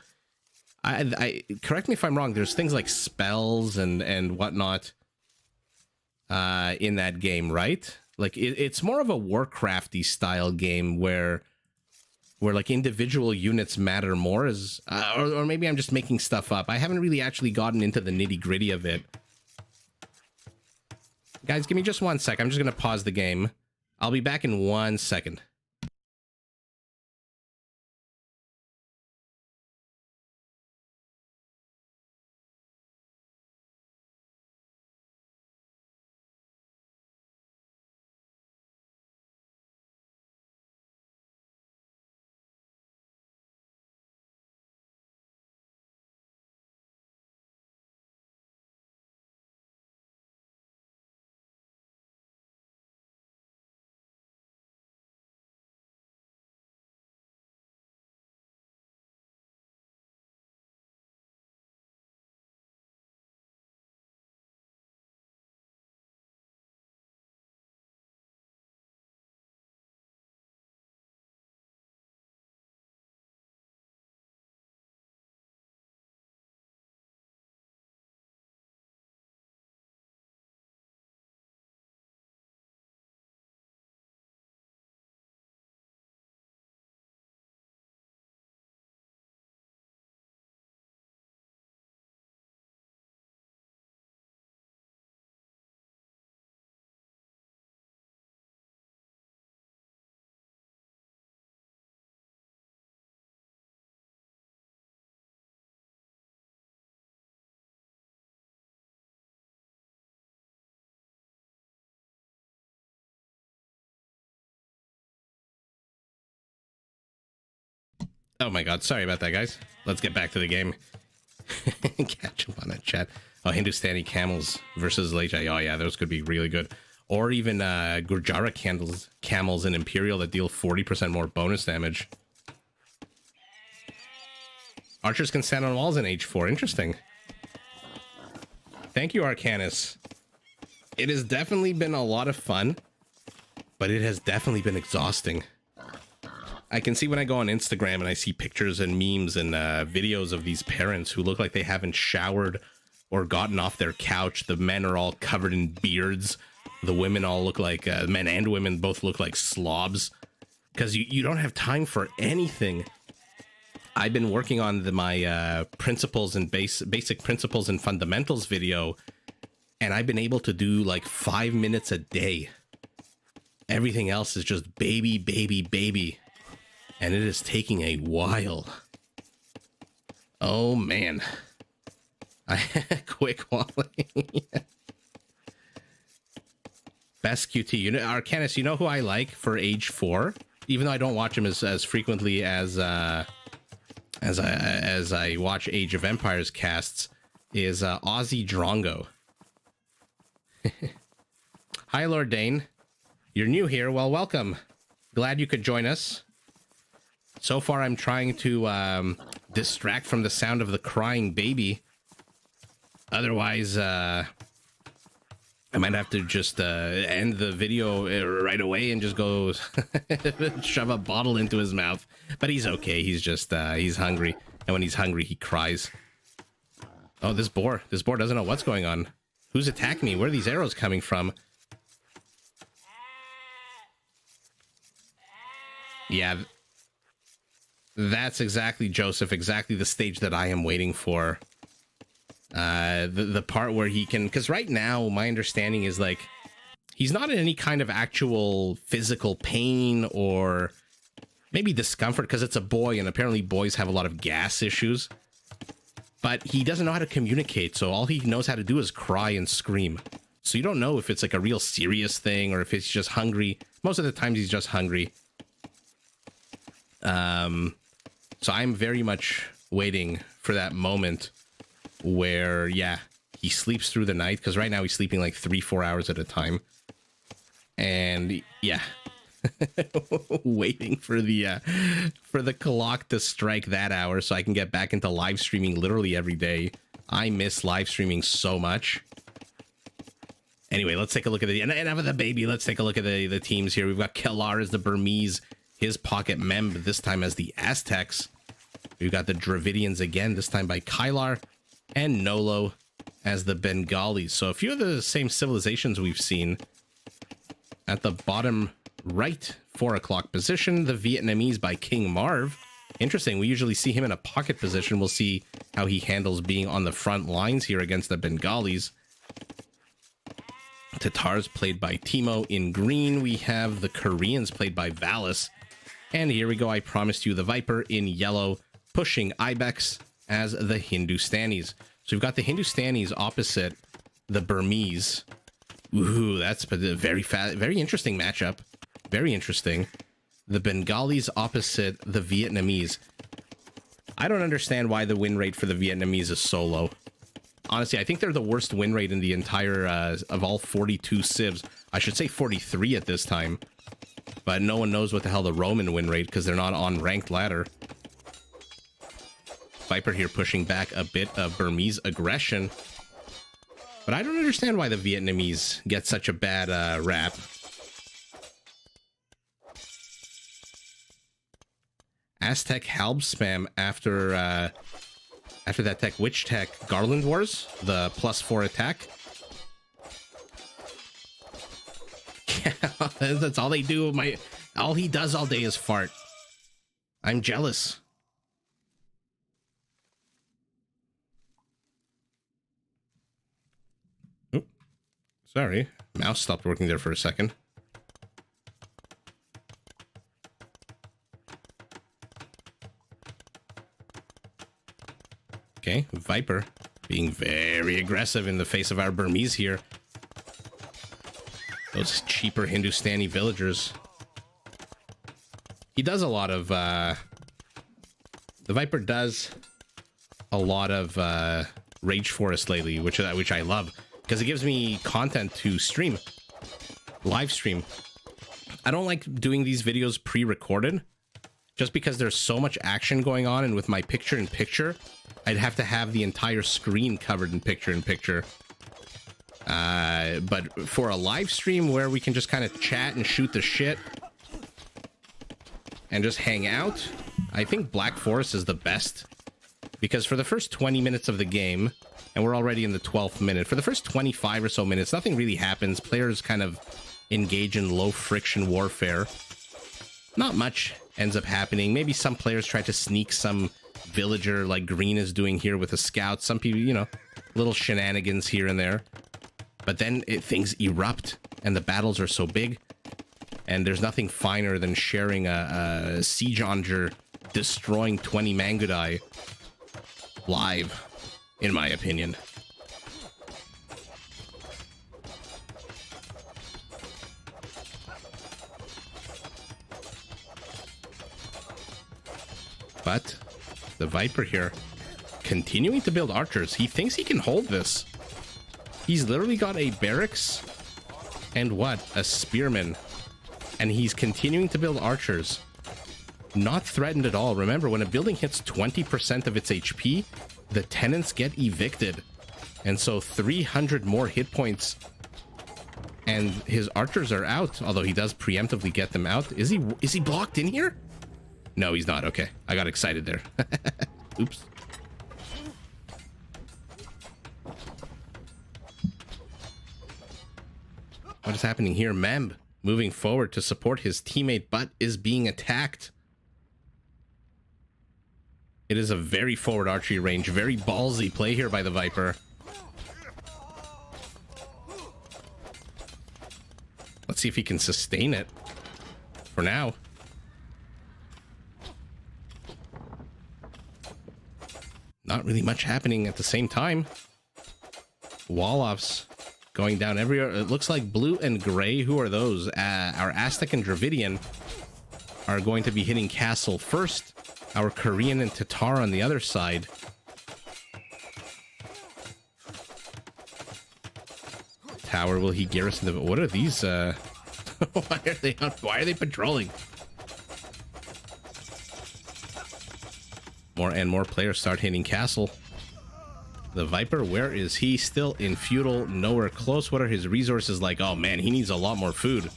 I correct me if I'm wrong. There's things like spells and whatnot in that game, right? Like it's more of a Warcrafty style game where like individual units matter more, as or maybe I'm just making stuff up. I haven't really actually gotten into the nitty gritty of it. Guys, give me just 1 sec. I'm just gonna pause the game. I'll be back in 1 second. Oh my god, sorry about that, guys. Let's get back to the game. Catch up on that chat. Oh, Hindustani camels versus Lejai. Oh yeah, those could be really good. Or even Gurjara camels in Imperial that deal 40% more bonus damage. Archers can stand on walls in H4. Interesting. Thank you, Arcanus. It has definitely been a lot of fun, but it has definitely been exhausting. I can see when I go on Instagram and I see pictures and memes and videos of these parents who look like they haven't showered or gotten off their couch. The men are all covered in beards. The women all look like, men and women both look like slobs. Because you don't have time for anything. I've been working on my principles and basic principles and fundamentals video, and I've been able to do like 5 minutes a day. Everything else is just baby, baby, baby. And it is taking a while. Oh, man. Quick Wally. Best QT. You know, Arcanus, you know who I like for Age 4? Even though I don't watch him as frequently as I watch Age of Empires casts, is Ozzy Drongo. Hi, Lord Dane. You're new here. Well, welcome. Glad you could join us. So far, I'm trying to distract from the sound of the crying baby. Otherwise, I might have to just end the video right away and just go shove a bottle into his mouth. But he's okay. He's just, he's hungry. And when he's hungry, he cries. Oh, this boar. This boar doesn't know what's going on. Who's attacking me? Where are these arrows coming from? Yeah. That's exactly, Joseph, exactly the stage that I am waiting for. The part where he can, because right now my understanding is like he's not in any kind of actual physical pain or maybe discomfort because it's a boy and apparently boys have a lot of gas issues, but he doesn't know how to communicate, so all he knows how to do is cry and scream. So you don't know if it's like a real serious thing or if it's just hungry. Most of the times he's just hungry. So I'm very much waiting for that moment where, yeah, he sleeps through the night, because right now he's sleeping like 3-4 hours at a time. And yeah, waiting for the clock to strike that hour so I can get back into live streaming literally every day. I miss live streaming so much. Anyway, let's take a look at the enough of the baby. Let's take a look at the teams here. We've got Kellar as the Burmese, his pocket mem, but this time as the Aztecs. We've got the Dravidians again, this time by Kylar, and Nolo as the Bengalis. So a few of the same civilizations we've seen. At the bottom right 4 o'clock position, the Vietnamese by King Marv. Interesting, we usually see him in a pocket position. We'll see how he handles being on the front lines here against the Bengalis. Tatars played by Timo. In green, we have the Koreans played by Valis. And here we go, I promised you the Viper in yellow, pushing Ibex as the Hindustanis. So we've got the Hindustanis opposite the Burmese. Ooh, that's a very interesting matchup. Very interesting. The Bengalis opposite the Vietnamese. I don't understand why the win rate for the Vietnamese is so low. Honestly, I think they're the worst win rate in the entire, of all 42 civs. I should say 43 at this time. But no one knows what the hell the Roman win rate, because they're not on ranked ladder. Viper here pushing back a bit of Burmese aggression. But I don't understand why the Vietnamese get such a bad rap. Aztec Halb spam after that tech, which tech? Garland Wars, the +4 attack. Yeah, that's all they do. All he does all day is fart. I'm jealous. Oop, sorry, mouse stopped working there for a second. Okay, Viper being very aggressive in the face of our Burmese here. Those cheaper Hindustani villagers. He does a lot of The Viper does a lot of Rage Forest lately, which I love, because it gives me content to stream, live stream. I don't like doing these videos pre-recorded, just because there's so much action going on, and with my picture-in-picture, I'd have to have the entire screen covered in picture-in-picture. But for a live stream where we can just kind of chat and shoot the shit and just hang out, I think Black Forest is the best. Because for the first 20 minutes of the game, and we're already in the 12th minute, for the first 25 or so minutes, nothing really happens. Players kind of engage in low-friction warfare. Not much ends up happening. Maybe some players try to sneak some villager like Green is doing here with a scout. Some people, you know, little shenanigans here and there. But then things erupt, and the battles are so big, and there's nothing finer than sharing a siege onger destroying 20 Mangudai live, in my opinion. But the Viper here, continuing to build archers. He thinks he can hold this. He's literally got a barracks and what? A spearman. And he's continuing to build archers. Not threatened at all. Remember, when a building hits 20% of its HP, the tenants get evicted. And so 300 more hit points. And his archers are out, although he does preemptively get them out. Is he blocked in here? No, he's not. Okay, I got excited there. Oops. What is happening here? Memb moving forward to support his teammate, but is being attacked. It is a very forward archery range. Very ballsy play here by the Viper. Let's see if he can sustain it. For now. Not really much happening at the same time. Wall-offs going down everywhere. It looks like blue and gray. Who are those? Our Aztec and Dravidian are going to be hitting castle first. Our Korean and Tatar on the other side. Tower, will he garrison the... What are these? Why are they patrolling? More and more players start hitting castle. The Viper, where is he? Still in feudal, nowhere close. What are his resources like? Oh man, he needs a lot more food.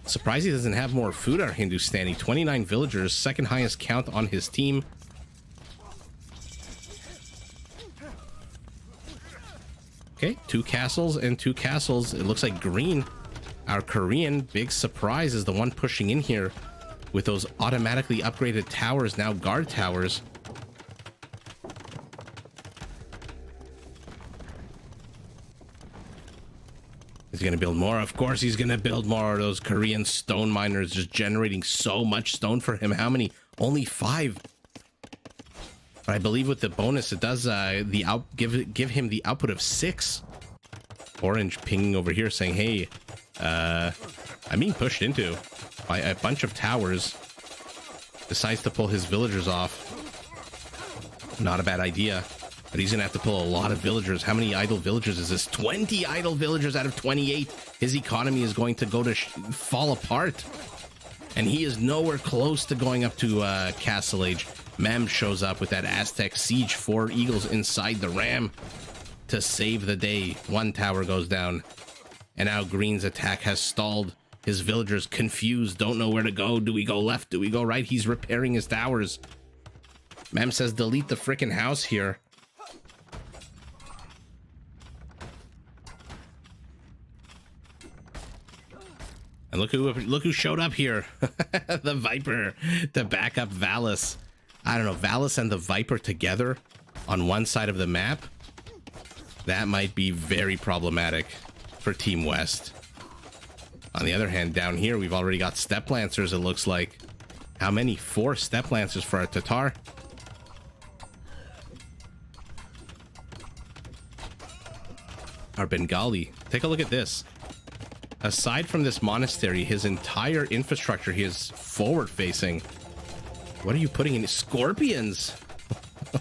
Surprised he doesn't have more food, our Hindustani. 29 villagers, second highest count on his team. Okay, 2 castles and 2 castles. It looks like Green, our Korean, big surprise, is the one pushing in here with those automatically upgraded towers, now guard towers. He's gonna build more. Of course he's gonna build more. Those Korean stone miners just generating so much stone for him. How many? Only 5. But I believe with the bonus it does give him the output of 6. Orange pinging over here saying, hey, I'm being pushed into by a bunch of towers. Decides to pull his villagers off. Not a bad idea. But he's gonna have to pull a lot of villagers. How many idle villagers is this? 20 idle villagers out of 28. His economy is going to go to fall apart. And he is nowhere close to going up to Castle Age. Mem shows up with that Aztec siege. 4 eagles inside the ram to save the day. 1 tower goes down. And now Green's attack has stalled. His villagers confused, don't know where to go. Do we go left? Do we go right? He's repairing his towers. Mem says delete the frickin' house here. And look who showed up here. The Viper to back up Valis. I don't know, Valis and the Viper together on one side of the map. That might be very problematic for Team West. On the other hand, down here, we've already got Step Lancers, it looks like. How many? 4 Step Lancers for our Tatar. Our Bengali. Take a look at this. Aside from this monastery, his entire infrastructure, he is forward-facing. What are you putting in? Scorpions.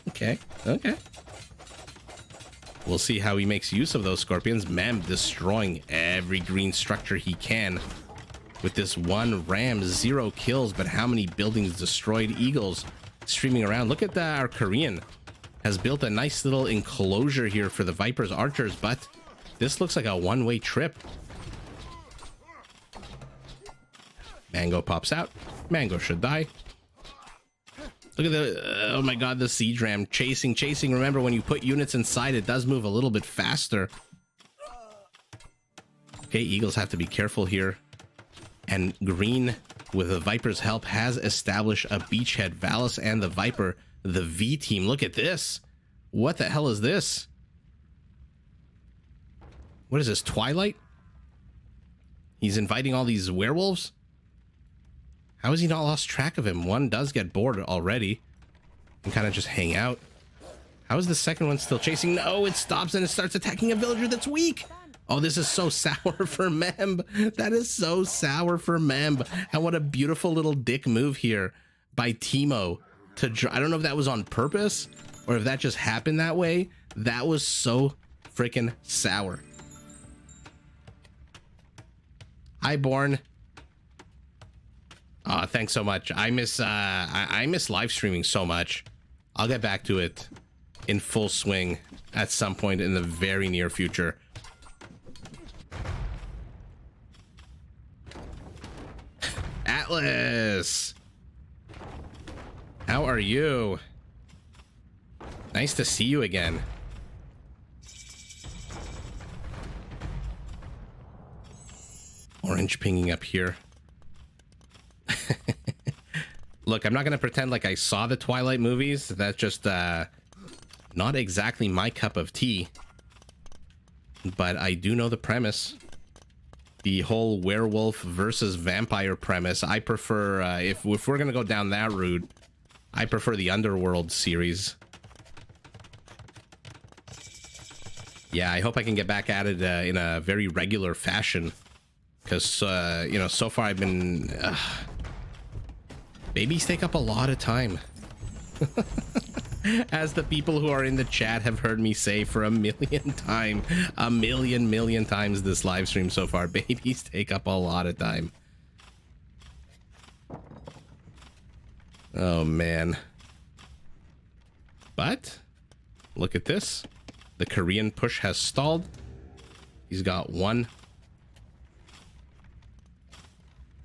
Okay, okay. We'll see how he makes use of those scorpions. Mem destroying every green structure he can. With this one ram, 0 kills, but how many buildings destroyed? Eagles streaming around. Look at that. Our Korean has built a nice little enclosure here for the Viper's archers, but this looks like a one-way trip. Mango pops out. Mango should die. Look at the, oh my god, the siege ram chasing. Remember, when you put units inside, it does move a little bit faster. Okay, Eagles have to be careful here. And green, with the Viper's help, has established a beachhead. Valis and the Viper, the V team. Look at this. What the hell is this? What is this, Twilight? He's inviting all these werewolves? How has he not lost track of him? One does get bored already and kind of just hang out. How is the second one still chasing? No, it stops and it starts attacking a villager that's weak. Oh, this is so sour for Memb. That is so sour for Memb. And what a beautiful little dick move here by Teemo. I don't know if that was on purpose or if that just happened that way. That was so freaking sour. Hi, Born. Thanks so much. I miss live streaming so much. I'll get back to it in full swing at some point in the very near future. Atlas, how are you? Nice to see you again. Orange pinging up here. Look, I'm not going to pretend like I saw the Twilight movies. That's just not exactly my cup of tea. But I do know the premise. The whole werewolf versus vampire premise. I prefer, if we're going to go down that route, I prefer the Underworld series. Yeah, I hope I can get back at it in a very regular fashion. Because, you know, so far I've been... babies take up a lot of time. As the people who are in the chat have heard me say for a million times this live stream so far, babies take up a lot of time. Oh, man. But, look at this. The Korean push has stalled. He's got one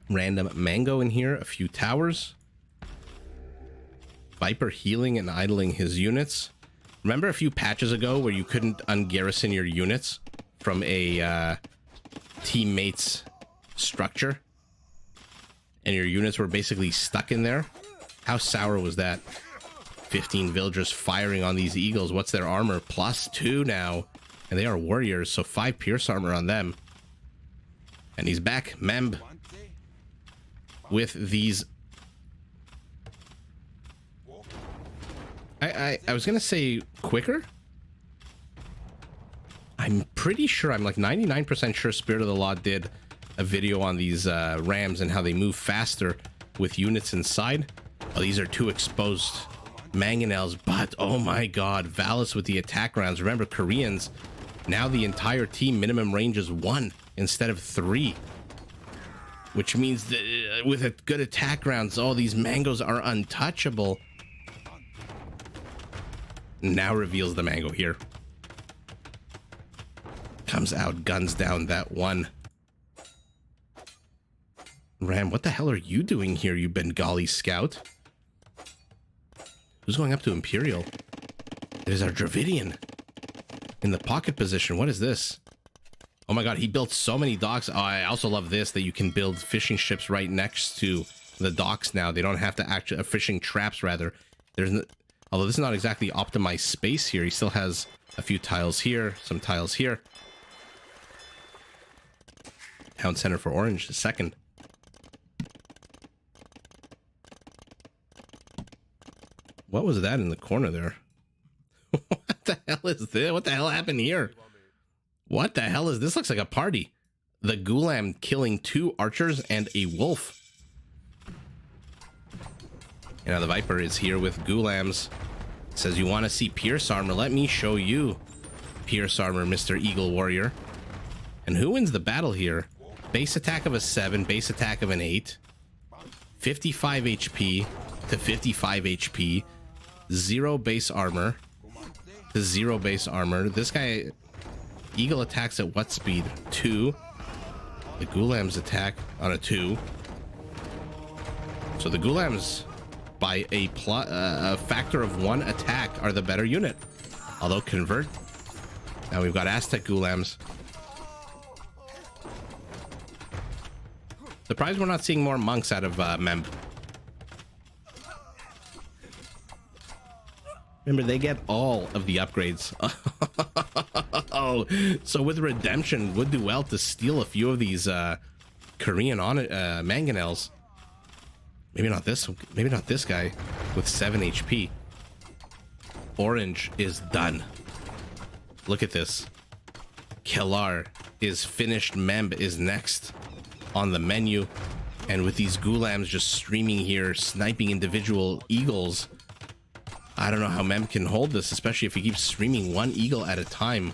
random mango in here, a few towers. Viper healing and idling his units. Remember a few patches ago where you couldn't ungarrison your units from a teammate's structure? And your units were basically stuck in there? How sour was that? 15 villagers firing on these eagles. What's their armor? +2 now. And they are warriors, so 5 pierce armor on them. And he's back, Memb. With these... I was gonna say quicker. I'm pretty sure, I'm like 99% sure Spirit of the Law did a video on these rams and how they move faster with units inside. Oh, these are 2 exposed mangonels, but oh my god, Valis with the attack rounds. Remember, Koreans, now the entire team minimum range is 1 instead of 3. Which means that with a good attack rounds, all these mangoes are untouchable. Now reveals the mango here. Comes out, guns down that one. Ram, what the hell are you doing here, you Bengali scout? Who's going up to Imperial? There's our Dravidian. In the pocket position, what is this? Oh my god, he built so many docks. Oh, I also love this, that you can build fishing ships right next to the docks now. They don't have to actually... fishing traps, rather. Although this is not exactly optimized space here. He still has a few tiles here, some tiles here. Town center for Orange, the second. What was that in the corner there? What the hell is this? What the hell happened here? What the hell is this? Looks like a party. The Gulam killing 2 archers and a wolf. You know, the Viper is here with Gulams. Says, you want to see Pierce Armor? Let me show you Pierce Armor, Mr. Eagle Warrior. And who wins the battle here? Base attack of a 7, base attack of an 8. 55 HP to 55 HP. 0 base armor to 0 base armor. This guy, Eagle attacks at what speed? 2. The Gulams attack on a 2. So the Gulams, by a factor of 1 attack, are the better unit. Although convert. Now we've got Aztec Gulams. Surprised we're not seeing more monks out of Memb. Remember, they get all of the upgrades. Oh, so with Redemption, would do well to steal a few of these Korean mangonels. Maybe not this. Maybe not this guy with 7 HP. Orange is done. Look at this. Kellar is finished. Memb is next on the menu, and with these Gulams just streaming here, sniping individual eagles, I don't know how Mem can hold this, especially if he keeps streaming 1 eagle at a time.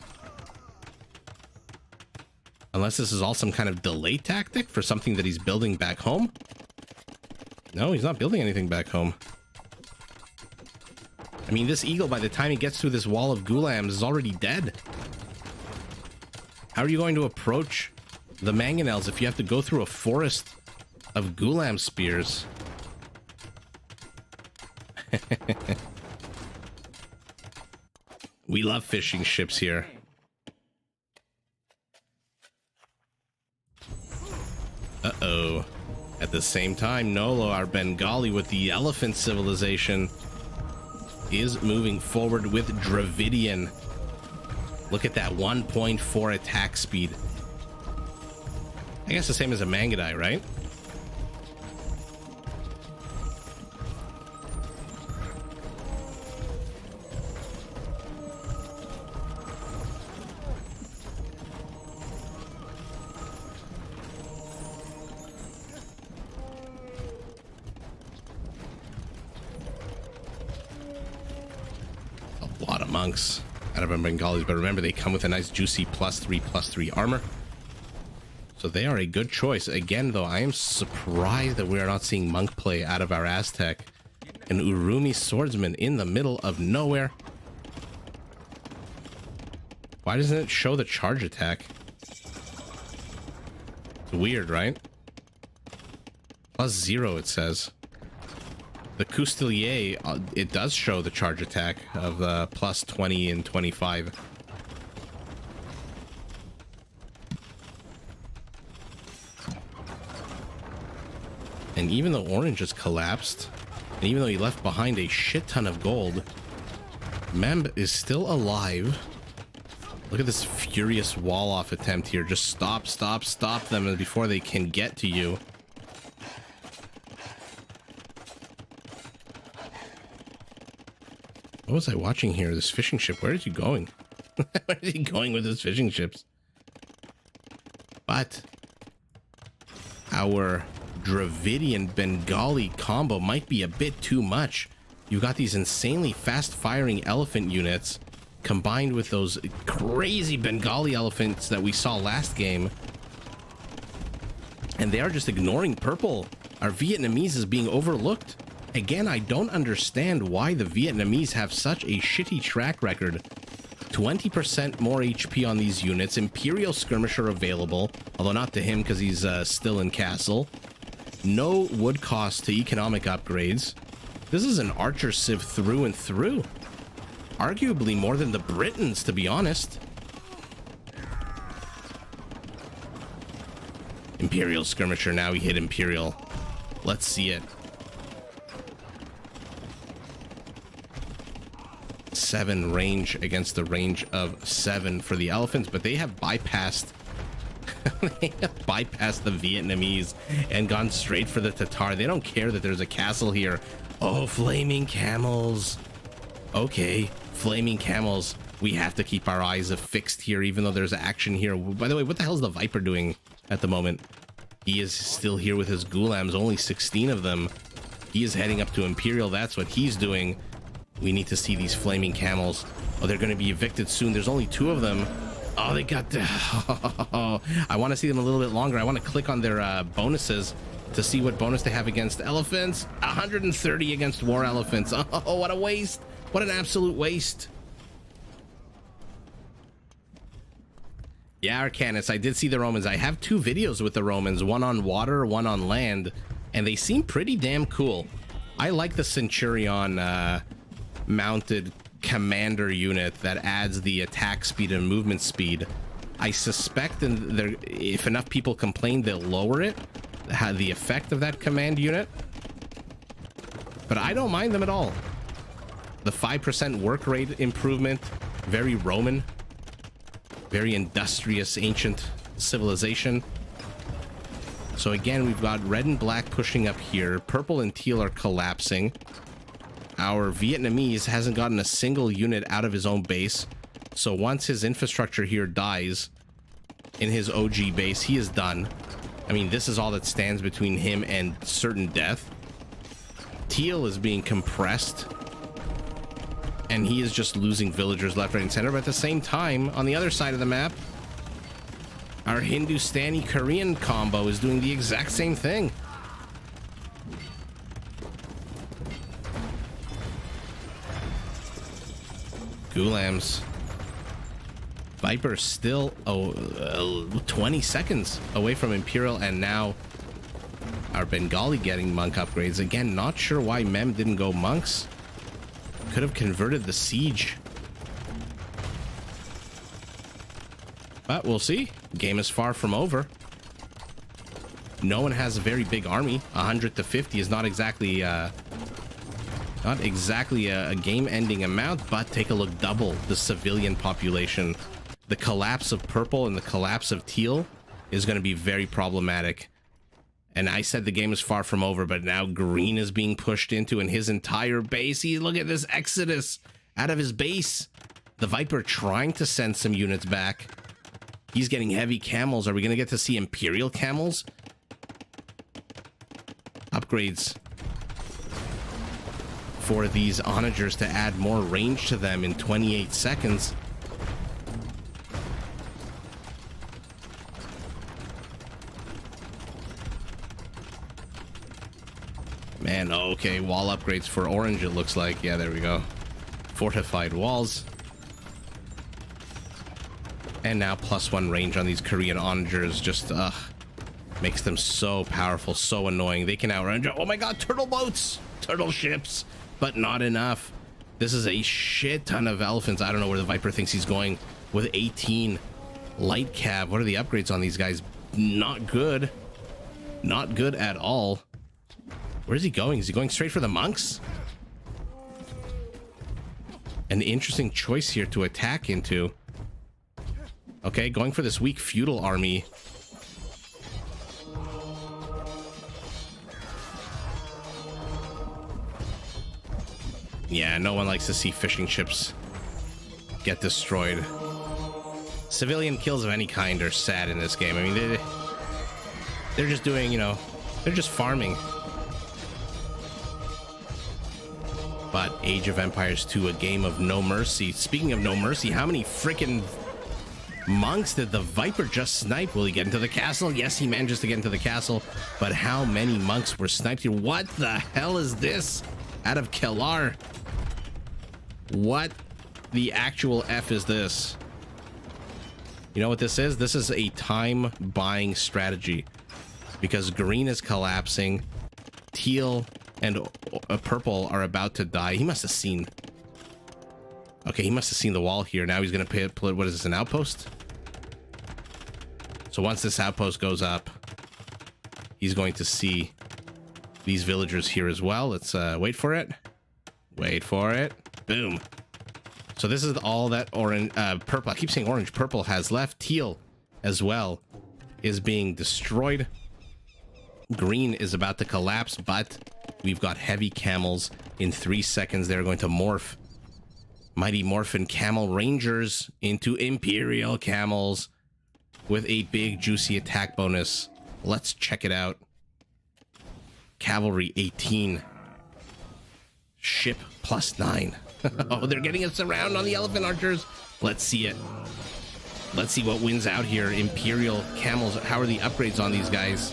Unless this is all some kind of delay tactic for something that he's building back home. No, he's not building anything back home. I mean, this eagle, by the time he gets through this wall of Gulams, is already dead. How are you going to approach the mangonels if you have to go through a forest of Gulam spears? We love fishing ships here. Uh-oh. At the same time, Nolo, our Bengali with the elephant civilization, is moving forward with Dravidian. Look at that 1.4 attack speed. I guess the same as a Mangudai, right? A lot of monks out of our Bengalis, but remember, they come with a nice juicy +3/+3 armor. So they are a good choice. Again, though, I am surprised that we are not seeing monk play out of our Aztec. An Urumi swordsman in the middle of nowhere. Why doesn't it show the charge attack? It's weird, right? +0, it says. The Coustelier, it does show the charge attack of +20 and 25. And even though Orange just collapsed, and even though he left behind a shit ton of gold, Memb is still alive. Look at this furious wall-off attempt here. Just stop them before they can get to you. What was I watching here? This fishing ship. Where is he going? Where is he going with his fishing ships? But our Dravidian Bengali combo might be a bit too much. You got these insanely fast-firing elephant units combined with those crazy Bengali elephants that we saw last game. And they are just ignoring purple. Our Vietnamese is being overlooked. Again, I don't understand why the Vietnamese have such a shitty track record. 20% more HP on these units. Imperial Skirmisher available, although not to him because he's still in castle. No wood cost to economic upgrades. This is an archer civ through and through. Arguably more than the Britons, to be honest. Imperial Skirmisher, now he hit Imperial. Let's see it. 7 range against the range of 7 for the elephants, but they have bypassed they have bypassed the Vietnamese and gone straight for the Tatar. They don't care that there's a castle here. Oh, flaming camels. Okay, flaming camels. We have to keep our eyes fixed here, even though there's action here. By the way, what the hell is the Viper doing at the moment? He is still here with his Gulams, only 16 of them. He is heading up to Imperial. That's what he's doing. We need to see these flaming camels. Oh, they're going to be evicted soon. There's only 2 of them. Oh, they got... I want to see them a little bit longer. I want to click on their bonuses to see what bonus they have against elephants. 130 against war elephants. Oh, what a waste. What an absolute waste. Yeah, Arcanus, I did see the Romans. I have 2 videos with the Romans, one on water, one on land, and they seem pretty damn cool. I like the Centurion mounted commander unit that adds the attack speed and movement speed. I suspect if enough people complain, they'll lower it, the effect of that command unit. But I don't mind them at all. The 5% work rate improvement, very Roman. Very industrious ancient civilization. So again, we've got red and black pushing up here. Purple and teal are collapsing. Our Vietnamese hasn't gotten a single unit out of his own base. So once his infrastructure here dies in his OG base, he is done. I mean, this is all that stands between him and certain death. Teal is being compressed. And he is just losing villagers left, right, and center. But at the same time, on the other side of the map, our Hindustani-Korean combo is doing the exact same thing. Gulams. Viper still 20 seconds away from Imperial, and now our Bengali getting monk upgrades. Again, not sure why Mem didn't go monks. Could have converted the siege. But we'll see. Game is far from over. No one has a very big army. 100 to 50 is not exactly a game-ending amount, but take a look, double the civilian population. The collapse of purple and the collapse of teal is going to be very problematic. And I said the game is far from over, but now green is being pushed into, and his entire base. Look at this exodus out of his base. The Viper trying to send some units back. He's getting heavy camels. Are we going to get to see Imperial camels? Upgrades for these onagers to add more range to them in 28 seconds. Man, okay, wall upgrades for orange, it looks like. Yeah, there we go. Fortified walls. And now +1 range on these Korean onagers. Just, makes them so powerful, so annoying. They can outrun... Oh my god, turtle boats! Turtle ships! But not enough. This is a shit ton of elephants. I don't know where the Viper thinks he's going with 18. Light cab. What are the upgrades on these guys? Not good. Not good at all. Where's he going? Is he going straight for the monks? An interesting choice here to attack into. Okay, going for this weak feudal army. Yeah, no one likes to see fishing ships get destroyed. Civilian kills of any kind are sad in this game. I mean, they're just doing, they're just farming. But Age of Empires 2, a game of no mercy. Speaking of no mercy, how many freaking monks did the Viper just snipe? Will he get into the castle? Yes, he manages to get into the castle. But how many monks were sniped here? What the hell is this? Out of Kellar. What the actual F is this? You know what this is? This is a time buying strategy. Because green is collapsing. Teal and purple are about to die. He must have seen... Okay, he must have seen the wall here. Now he's going to put... What is this, an outpost? So once this outpost goes up, he's going to see these villagers here as well. Let's wait for it. Wait for it. Boom. So this is all that orange... purple. I keep saying orange. Purple has left. Teal as well is being destroyed. Green is about to collapse, but... We've got heavy camels. In 3 seconds, they're going to morph. Mighty Morphin Camel Rangers into Imperial Camels with a big, juicy attack bonus. Let's check it out. Cavalry 18. Ship +9. Oh, they're getting us around on the elephant archers. Let's see it. Let's see what wins out here. Imperial camels. How are the upgrades on these guys?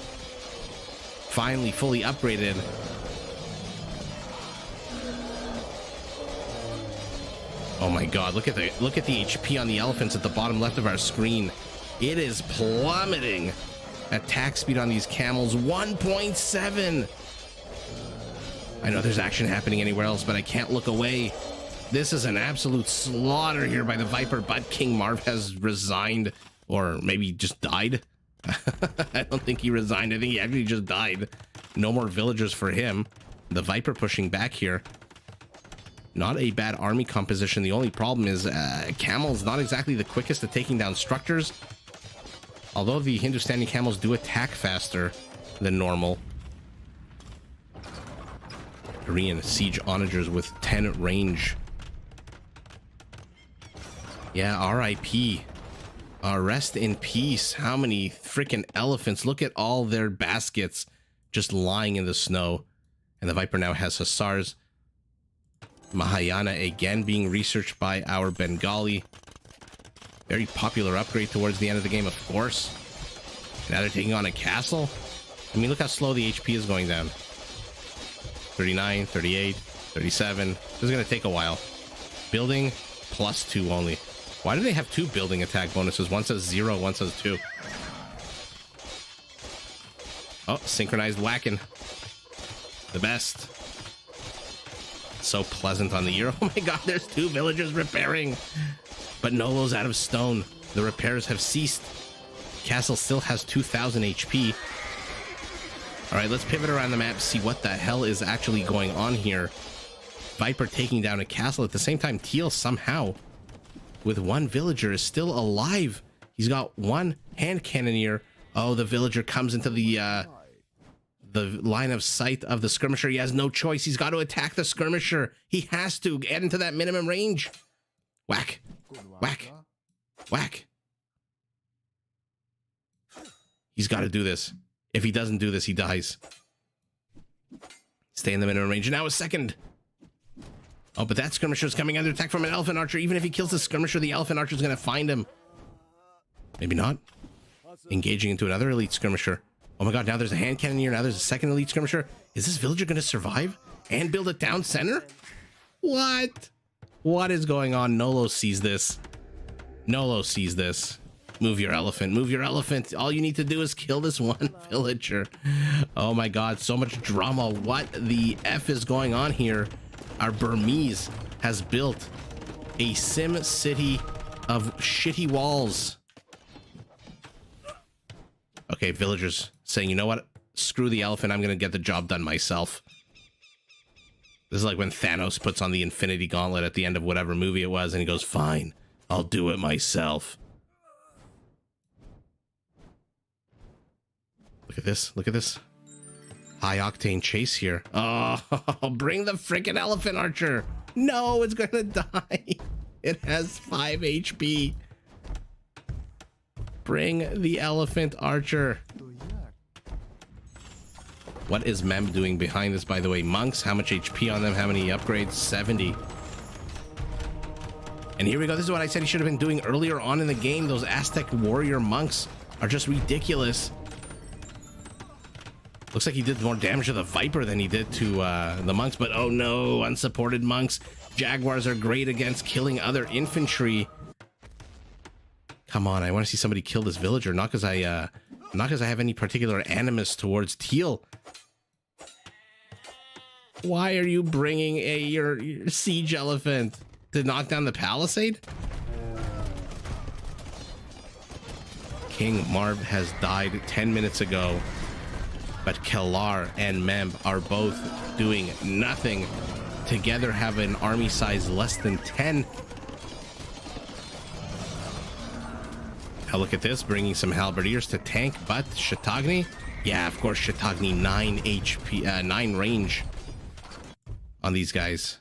Finally fully upgraded. Oh my god, look at the HP on the elephants at the bottom left of our screen. It is plummeting. Attack speed on these camels 1.7. I know there's action happening anywhere else, but I can't look away. This is an absolute slaughter here by the Viper, but King Marv has resigned, or maybe just died. I don't think he resigned. I think he actually just died. No more villagers for him. The Viper pushing back here. Not a bad army composition. The only problem is camels not exactly the quickest at taking down structures. Although the Hindustani camels do attack faster than normal. Korean siege onagers with 10 range. Yeah, RIP. Rest in peace. How many freaking elephants? Look at all their baskets just lying in the snow. And the Viper now has Hussars. Mahayana again being researched by our Bengali. Very popular upgrade towards the end of the game, of course. Now they're taking on a castle. I mean, look how slow the HP is going down. 39, 38, 37. This is going to take a while. Building +2 only. Why do they have 2 building attack bonuses? One says 0, one says 2. Oh, synchronized whacking. The best. So pleasant on the ear. Oh my god, there's 2 villagers repairing. But Nolo's out of stone. The repairs have ceased. Castle still has 2,000 HP. Alright, let's pivot around the map, see what the hell is actually going on here. Viper taking down a castle. At the same time, Teal somehow, with 1 villager, is still alive. He's got 1 hand cannoneer. Oh, the villager comes into the line of sight of the skirmisher. He has no choice. He's got to attack the skirmisher. He has to get into that minimum range. Whack. Whack. Whack. He's got to do this. If he doesn't do this, he dies. Stay in the minimum range. And now a second. Oh, but that skirmisher is coming under attack from an elephant archer. Even if he kills the skirmisher, the elephant archer is going to find him. Maybe not. Engaging into another elite skirmisher. Oh my god, now there's a hand cannoneer. Now there's a second elite skirmisher. Is this villager going to survive and build it down center? What? What is going on? Nolo sees this. Nolo sees this. Move your elephant. Move your elephant. All you need to do is kill this 1 villager. Oh my god, so much drama. What the F is going on here? Our Burmese has built a sim city of shitty walls. Okay, villagers saying, you know what? Screw the elephant. I'm going to get the job done myself. This is like when Thanos puts on the Infinity Gauntlet at the end of whatever movie it was, and he goes, fine, I'll do it myself. Look at this. Look at this. High octane chase here. Oh, bring the freaking elephant archer. No, it's going to die. It has 5 HP. Bring the elephant archer. What is Mem doing behind this, by the way? Monks, how much HP on them? How many upgrades? 70. And here we go. This is what I said he should have been doing earlier on in the game. Those Aztec warrior monks are just ridiculous. Looks like he did more damage to the Viper than he did to the monks. But oh no, unsupported monks. Jaguars are great against killing other infantry. Come on, I want to see somebody kill this villager. Not because I have any particular animus towards Teal. Why are you bringing your siege elephant to knock down the palisade? King Marv has died 10 minutes ago, but Kellar and Mem are both doing nothing. Together have an army size less than 10. Now look at this, bringing some halberdiers to tank, but Chattagny? Yeah, of course, Chattagny 9 HP, 9 range on these guys.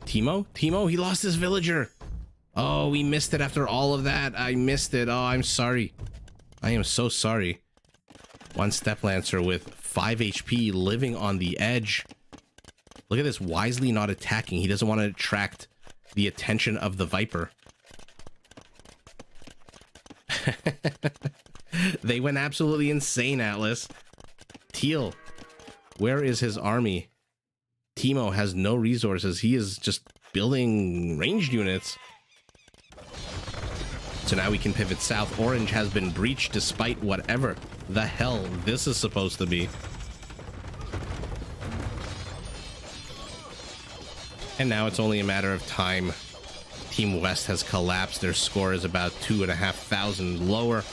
Timo? Timo, he lost his villager. Oh, we missed it after all of that. I missed it. Oh, I'm sorry. I am so sorry. 1 step lancer with 5 HP living on the edge. Look at this, wisely not attacking. He doesn't want to attract the attention of the Viper. They went absolutely insane, Atlas. Teal, where is his army? Teemo has no resources. He is just building ranged units. So now we can pivot south. Orange has been breached despite whatever the hell this is supposed to be. And now it's only a matter of time. Team West has collapsed. Their score is about 2,500 lower.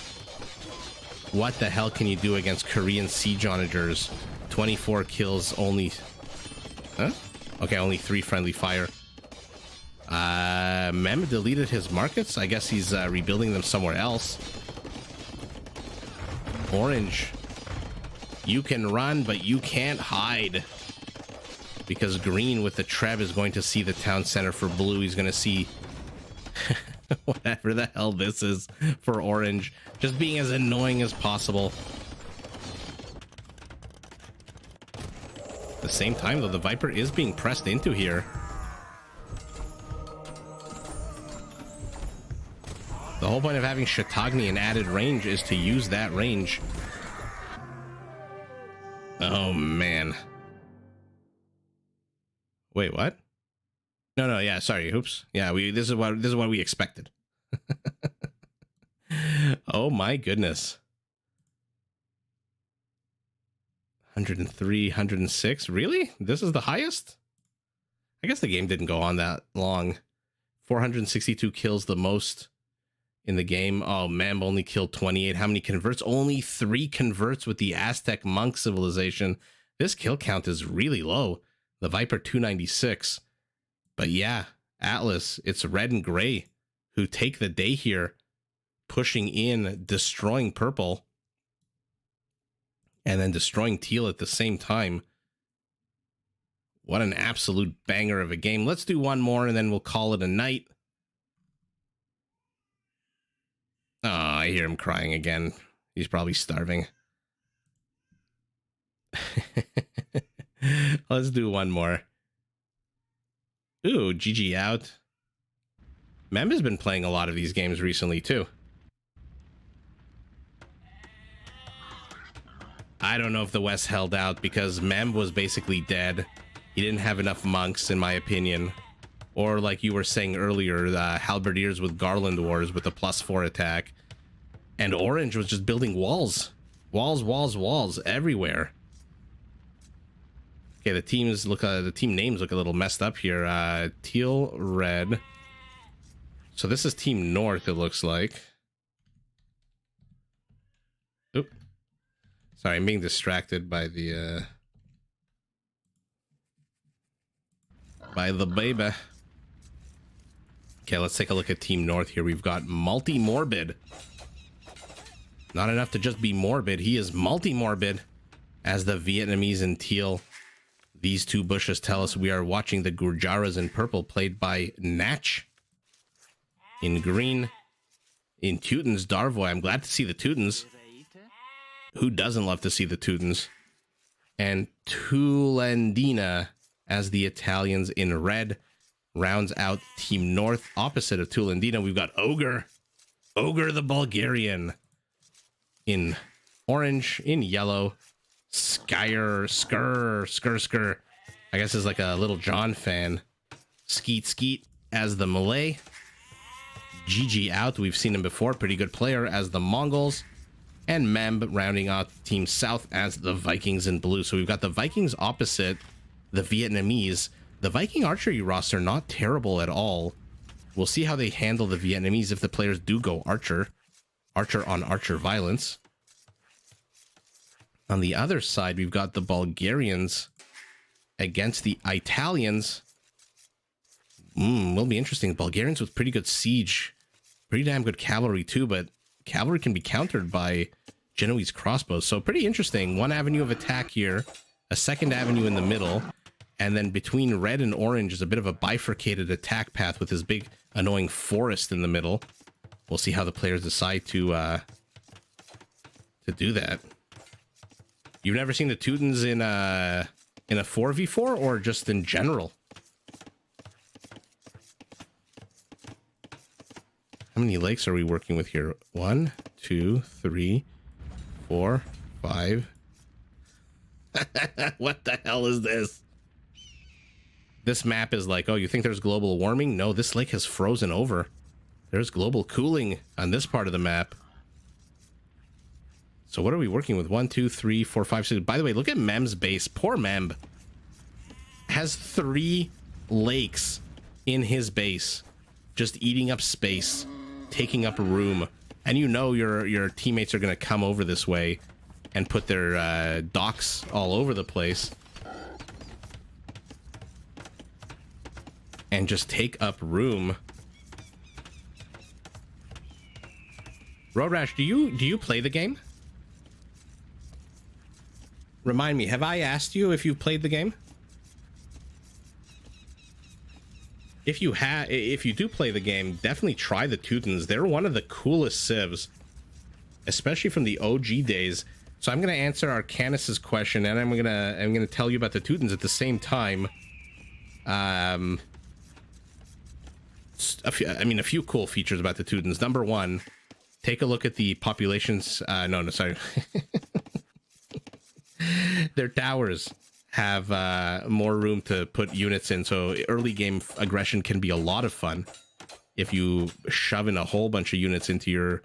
What the hell can you do against Korean siege onagers? 24 kills, only... Huh? Okay, only 3 friendly fire. Mem deleted his markets. I guess he's rebuilding them somewhere else. Orange, you can run, but you can't hide. Because green with the Treb is going to see the town center. For blue, he's going to see whatever the hell this is for orange. Just being as annoying as possible. At the same time, though, the Viper is being pressed into here. The whole point of having Chautauqua in added range is to use that range. Oh, man. Wait, what? No, yeah, sorry. Oops. Yeah, this is what we expected. Oh my goodness. 103, 106. Really? This is the highest? I guess the game didn't go on that long. 462 kills, the most in the game. Oh, Mamb only killed 28. How many converts? Only 3 converts with the Aztec monk civilization. This kill count is really low. The Viper 296. But yeah, Atlas, it's red and gray who take the day here, pushing in, destroying purple, and then destroying teal at the same time. What an absolute banger of a game. Let's do one more and then we'll call it a night. Oh, I hear him crying again. He's probably starving. Let's do one more. Ooh, GG out. Mem has been playing a lot of these games recently, too. I don't know if the West held out because Mem was basically dead. He didn't have enough monks, in my opinion. Or like you were saying earlier, the Halberdiers with Garland Wars with a +4 attack. And Orange was just building walls. Walls everywhere. Okay, the teams look. The team names look a little messed up here. Teal, red. So this is Team North. It looks like. Oop. Sorry, I'm being distracted by the baby. Okay, let's take a look at Team North here. We've got Multi-Morbid. Not enough to just be morbid. He is multi-morbid as the Vietnamese in teal. These two bushes tell us we are watching the Gurjaras in purple, played by Natch. In green, in Teuton's Darvoy. I'm glad to see the Teutons. Who doesn't love to see the Teutons? And Tulendina as the Italians in red rounds out Team North. Opposite of Tulendina, we've got Ogre the Bulgarian in orange. In yellow, Skyer, Skr. I guess is like a Little John fan. Skeet as the Malay. GG out. We've seen him before. Pretty good player as the Mongols. And Memb rounding out Team South as the Vikings in blue. So we've got the Vikings opposite the Vietnamese. The Viking archery roster not terrible at all. We'll see how they handle the Vietnamese if the players do go archer on archer violence. On the other side, we've got the Bulgarians against the Italians. Will be interesting. Bulgarians with pretty good siege. Pretty damn good cavalry too, but cavalry can be countered by Genoese crossbows. So pretty interesting. One avenue of attack here, a second avenue in the middle, and then between red and orange is a bit of a bifurcated attack path with this big annoying forest in the middle. We'll see how the players decide to do that. You've never seen the Teutons In a 4v4 or just in general? How many lakes are we working with here? 1, 2, 3, 4, 5. What the hell is this? This map is like, oh, you think there's global warming? No, this lake has frozen over. There's global cooling on this part of the map. So what are we working with? 1, 2, 3, 4, 5, 6. By the way, look at Mem's base. Poor Mem has 3 lakes in his base, just eating up space, taking up room. And you know your teammates are going to come over this way and put their docks all over the place and just take up room. Road Rash, do you play the game? Remind me, have I asked you if you've played the game? If you do play the game, definitely try the Teutons. They're one of the coolest civs, especially from the OG days. So I'm gonna answer Arcanus's question, and I'm gonna tell you about the Teutons at the same time. A few cool features about the Teutons. Number 1, take a look at the populations. No, sorry. Their towers have more room to put units in, so early game aggression can be a lot of fun if you shove in a whole bunch of units into your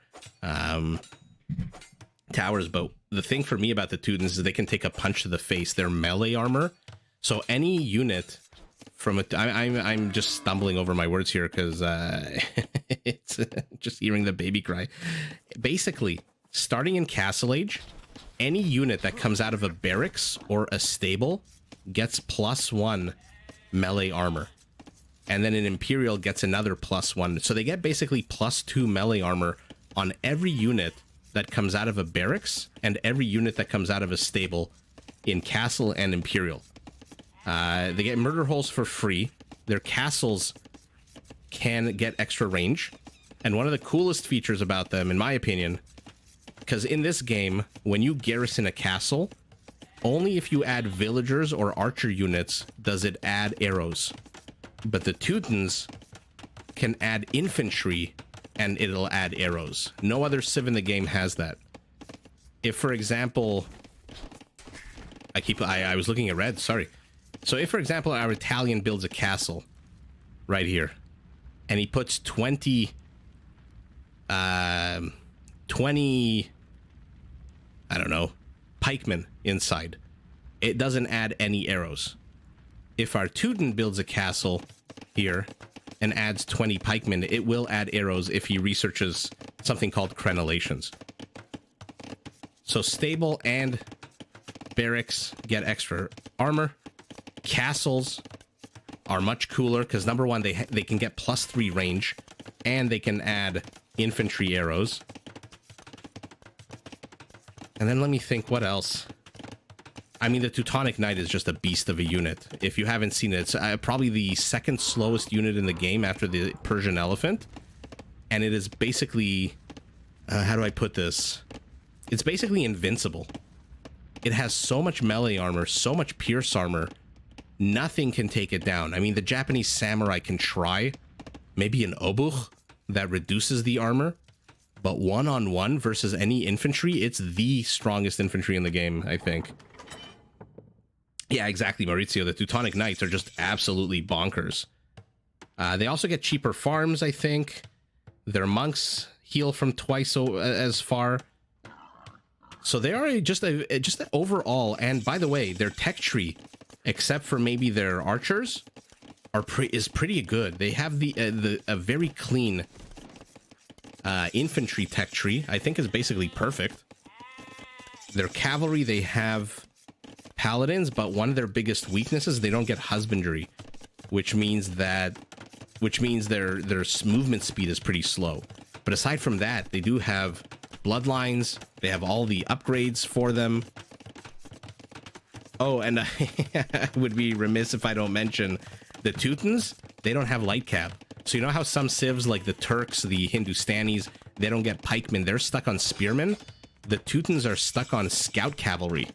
towers. But the thing for me about the Teutons is they can take a punch to the face. Their melee armor, so any unit from I'm just stumbling over my words here because it's just hearing the baby cry. Basically, starting in Castle Age, any unit that comes out of a barracks or a stable gets +1 melee armor. And then an Imperial gets another +1. So they get basically +2 melee armor on every unit that comes out of a barracks and every unit that comes out of a stable in Castle and Imperial. They get murder holes for free. Their castles can get extra range. And one of the coolest features about them, in my opinion, because in this game, when you garrison a castle, only if you add villagers or archer units does it add arrows. But the Teutons can add infantry and it'll add arrows. No other civ in the game has that. If, for example, I was looking at red, sorry. So if, for example, our Italian builds a castle right here, and he puts 20, I don't know, pikemen inside, it doesn't add any arrows. If our Teuton builds a castle here and adds 20 pikemen, it will add arrows if he researches something called crenellations. So stable and barracks get extra armor. Castles are much cooler because number 1, they can get +3 range, and they can add infantry arrows. And then let me think, what else? I mean, the Teutonic Knight is just a beast of a unit. If you haven't seen it, it's probably the second slowest unit in the game after the Persian Elephant. And it is basically, how do I put this? It's basically invincible. It has so much melee armor, so much pierce armor. Nothing can take it down. I mean, the Japanese samurai can try. Maybe an obuch that reduces the armor. But one-on-one versus any infantry, it's the strongest infantry in the game, I think. Yeah, exactly, Maurizio. The Teutonic Knights are just absolutely bonkers. They also get cheaper farms, I think. Their monks heal from twice as far. So they are just overall. And by the way, their tech tree, except for maybe their archers, is pretty good. They have a very clean infantry tech tree. I think is basically perfect. Their cavalry, they have paladins, but one of their biggest weaknesses, they don't get husbandry, which means their movement speed is pretty slow. But aside from that, they do have bloodlines. They have all the upgrades for them. Oh, and I would be remiss if I don't mention the Teutons. They don't have light cap. So you know how some civs like the Turks, the Hindustanis, they don't get pikemen. They're stuck on spearmen. The Teutons are stuck on scout cavalry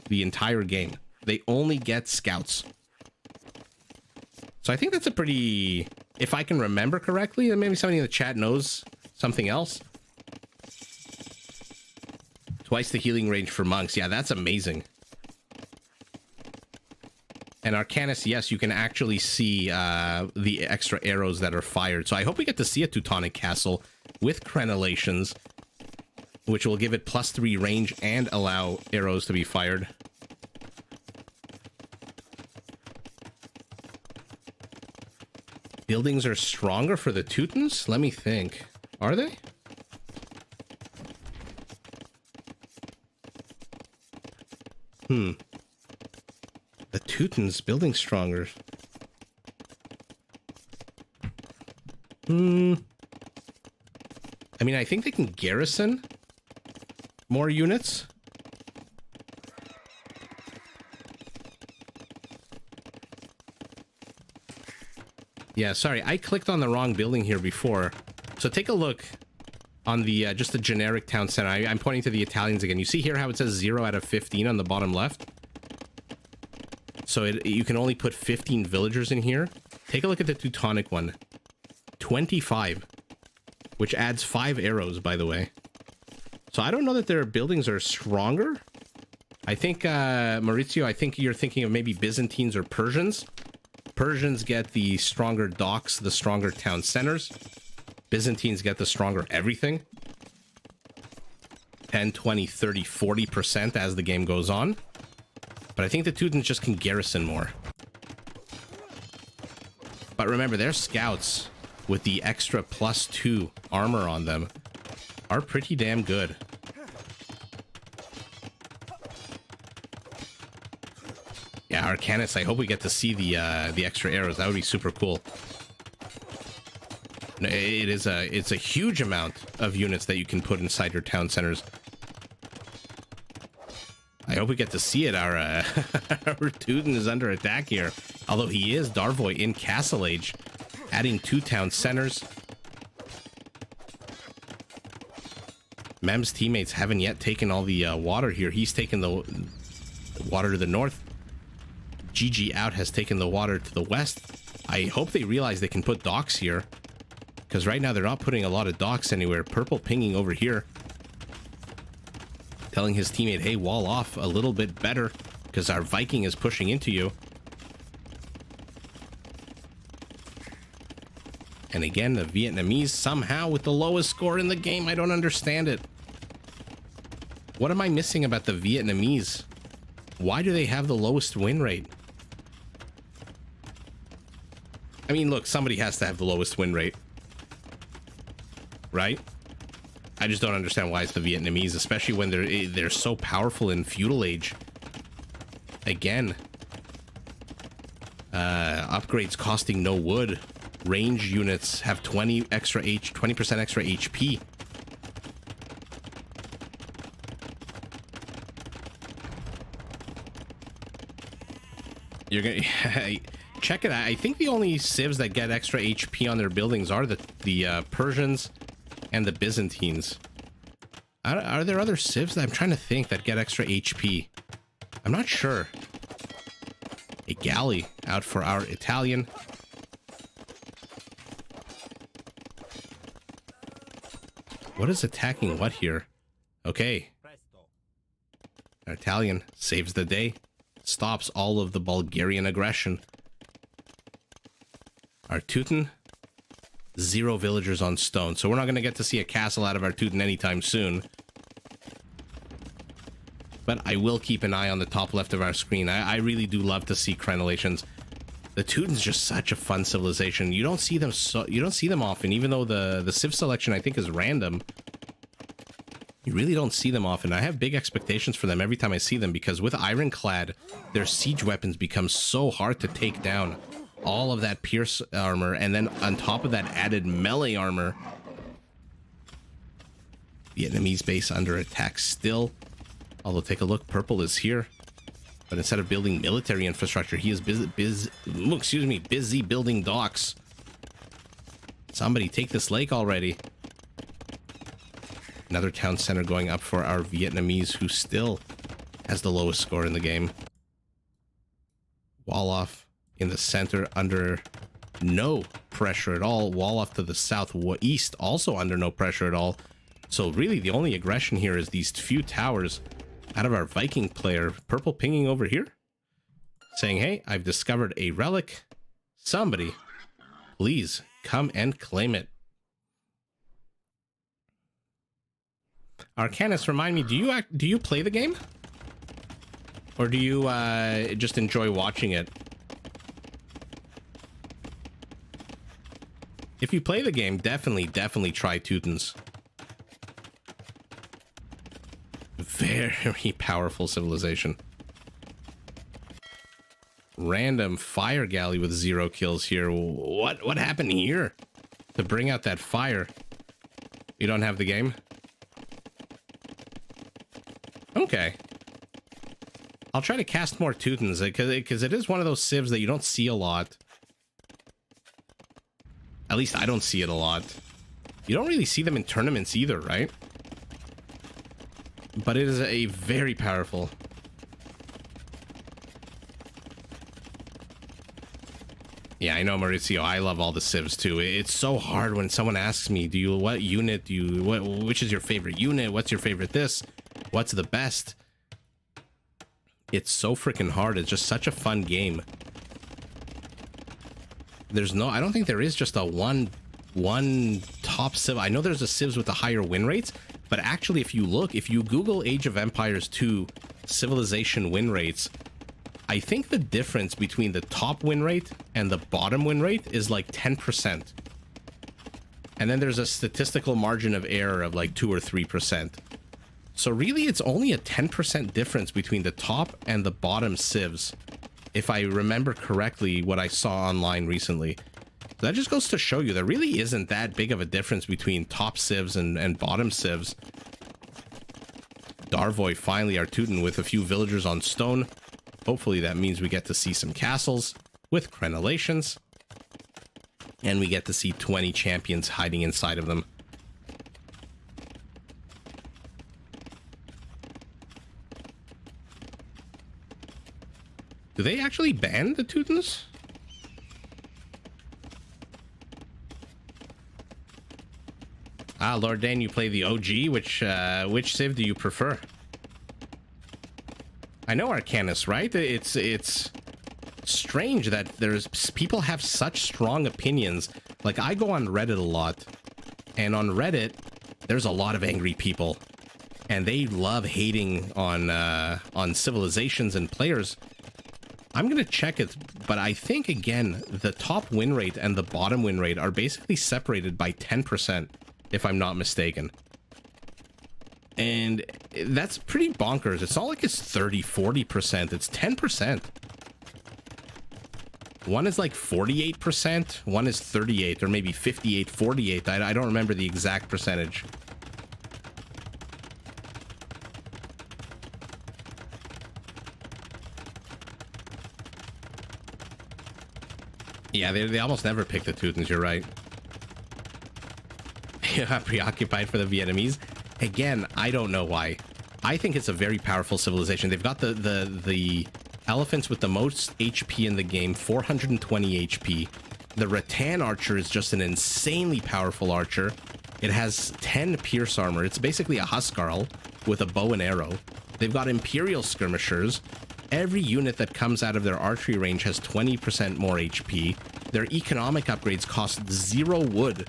the entire game. They only get scouts. So I think that's a pretty... If I can remember correctly, and maybe somebody in the chat knows something else. Twice the healing range for monks. Yeah, that's amazing. And Arcanus, yes, you can actually see the extra arrows that are fired. So I hope we get to see a Teutonic castle with crenellations, which will give it +3 range and allow arrows to be fired. Buildings are stronger for the Teutons? Let me think. Are they? The Teutons building stronger. I mean, I think they can garrison more units. Yeah, sorry, I clicked on the wrong building here before. So take a look on the just the generic town center. I'm pointing to the Italians again. You see here how it says 0 out of 15 on the bottom left? So you can only put 15 villagers in here. Take a look at the Teutonic one. 25, which adds 5 arrows, by the way. So I don't know that their buildings are stronger. I think, Maurizio, I think you're thinking of maybe Byzantines or Persians. Persians get the stronger docks, the stronger town centers. Byzantines get the stronger everything. 10, 20, 30, 40% as the game goes on. But I think the Teutons just can garrison more. But remember, their scouts with the extra +2 armor on them are pretty damn good. Yeah, Arcanus, I hope we get to see the extra arrows. That would be super cool. It's a huge amount of units that you can put inside your town centers. I hope we get to see it. Our Teuton is under attack here. Although he is Darvoy in Castle Age, adding 2 town centers. Mem's teammates haven't yet taken all the water here. He's taken the water to the north. GG out has taken the water to the west. I hope they realize they can put docks here, because right now they're not putting a lot of docks anywhere. Purple pinging over here, telling his teammate, hey, wall off a little bit better, because our Viking is pushing into you. And again, the Vietnamese somehow with the lowest score in the game. I don't understand it. What am I missing about the Vietnamese? Why do they have the lowest win rate? I mean, look, somebody has to have the lowest win rate, right? I just don't understand why it's the Vietnamese, especially when they're so powerful in Feudal Age. Again, upgrades costing no wood. Range units have 20% extra HP. You're gonna check it out. I think the only civs that get extra HP on their buildings are the Persians and the Byzantines. Are there other civs that I'm trying to think that get extra HP? I'm not sure. A galley out for our Italian. What is attacking what here? Okay. Our Italian saves the day. Stops all of the Bulgarian aggression. Our Teuton, 0 villagers on stone. So we're not going to get to see a castle out of our Teuton anytime soon. But I will keep an eye on the top left of our screen. I really do love to see crenellations. The Teuton's just such a fun civilization. You don't see them often, even though the civ selection I think is random. You really don't see them often. I have big expectations for them every time I see them, because with Ironclad, their siege weapons become so hard to take down. All of that pierce armor, and then on top of that added melee armor. Vietnamese base under attack still. Although take a look, purple is here. But instead of building military infrastructure, he is busy building docks. Somebody take this lake already. Another town center going up for our Vietnamese, who still has the lowest score in the game. Wall off in the center under no pressure at all. Wall off to the southeast, also under no pressure at all. So really the only aggression here is these few towers out of our Viking player. Purple pinging over here, saying, hey, I've discovered a relic. Somebody, please come and claim it. Arcanus, remind me, do you play the game? Or do you just enjoy watching it? If you play the game, definitely try Teutons. Very powerful civilization. Random fire galley with 0 kills here. What happened here to bring out that fire? You don't have the game? Okay. I'll try to cast more Teutons because it is one of those civs that you don't see a lot. At least I don't see it a lot. You don't really see them in tournaments either, right? But it is a very powerful. Yeah, I know, Maurizio. I love all the civs too. It's so hard when someone asks me, what unit do you, which is your favorite unit? What's your favorite this? What's the best? It's so freaking hard. It's just such a fun game. I don't think there is just a one top civ. I know there's a civs with the higher win rates, but actually if you Google Age of Empires 2 civilization win rates, I think the difference between the top win rate and the bottom win rate is like 10%. And then there's a statistical margin of error of like 2 or 3%. So really it's only a 10% difference between the top and the bottom civs, if I remember correctly what I saw online recently. That just goes to show you there really isn't that big of a difference between top civs and bottom civs. Darvoy, finally our Teuton with a few villagers on stone. Hopefully that means we get to see some castles with crenellations. And we get to see 20 champions hiding inside of them. Do they actually ban the Teutons? Ah, Lord Dane, you play the OG. Which civ do you prefer? I know Arcanus, right? It's strange that people have such strong opinions. Like, I go on Reddit a lot, and on Reddit, there's a lot of angry people, and they love hating on civilizations and players. I'm gonna check it, but I think again the top win rate and the bottom win rate are basically separated by 10%, if I'm not mistaken. And that's pretty bonkers. It's not like it's 30-40%, it's 10%. One is like 48%, one is 38, or maybe 58-48. I don't remember the exact percentage. Yeah, they almost never pick the Teutons, you're right. Yeah, preoccupied for the Vietnamese. Again, I don't know why. I think it's a very powerful civilization. They've got the elephants with the most HP in the game, 420 HP. The rattan archer is just an insanely powerful archer. It has 10 pierce armor. It's basically a huskarl with a bow and arrow. They've got imperial skirmishers. Every unit that comes out of their archery range has 20% more HP. Their economic upgrades cost 0 wood,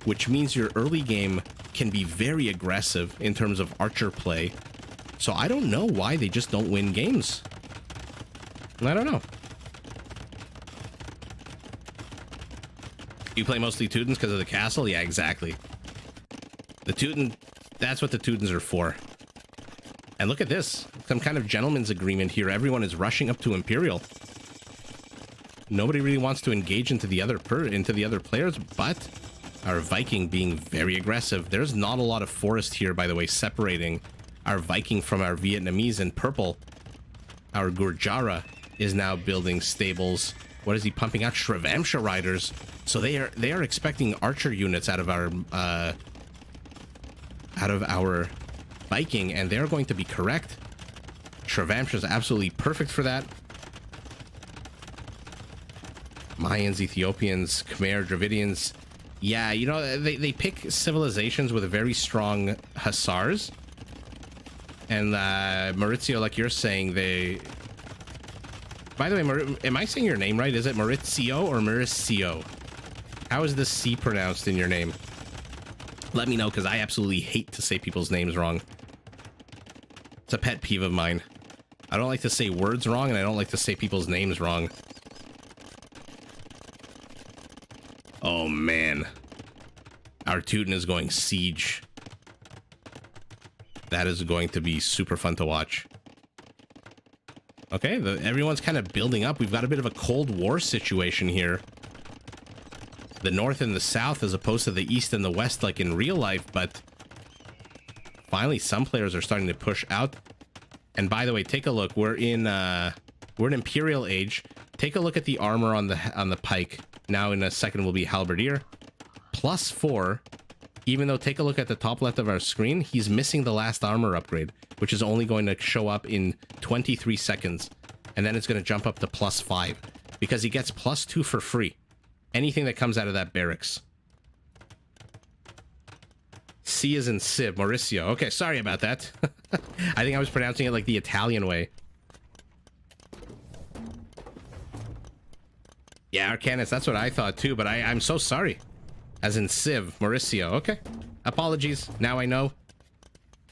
which means your early game can be very aggressive in terms of archer play. So I don't know why they just don't win games. I don't know. You play mostly Teutons because of the castle? Yeah, exactly. The Teuton, that's what the Teutons are for. And look at this. Some kind of gentleman's agreement here. Everyone is rushing up to Imperial. Nobody really wants to engage into the other players, but our Viking being very aggressive. There's not a lot of forest here, by the way, separating our Viking from our Vietnamese. In purple, our Gurjara is now building stables. What is he pumping out? Shrevamsha riders. So they are expecting archer units out of our Viking, and they're going to be correct. Shrevamsha is absolutely perfect for that. Mayans, Ethiopians, Khmer, Dravidians. Yeah, you know, they pick civilizations with very strong hussars. And Maurizio, like you're saying, they... By the way, am I saying your name right? Is it Maurizio or Mauricio? How is the C pronounced in your name? Let me know, because I absolutely hate to say people's names wrong. It's a pet peeve of mine. I don't like to say words wrong, and I don't like to say people's names wrong. Oh, man. Our Teuton is going siege. That is going to be super fun to watch. Okay, everyone's kind of building up. We've got a bit of a Cold War situation here. The north and the south as opposed to the east and the west like in real life, but finally some players are starting to push out. And by the way, take a look. We're in Imperial Age. Take a look at the armor on the pike. Now in a second will be halberdier. +4. Even though, take a look at the top left of our screen, he's missing the last armor upgrade, which is only going to show up in 23 seconds. And then it's going to jump up to +5 because he gets +2 for free. Anything that comes out of that barracks. C is in Civ, Mauricio. Okay, sorry about that. I think I was pronouncing it like the Italian way. Yeah, Arcanus, that's what I thought too, but I'm so sorry. As in Civ, Mauricio. Okay. Apologies. Now I know.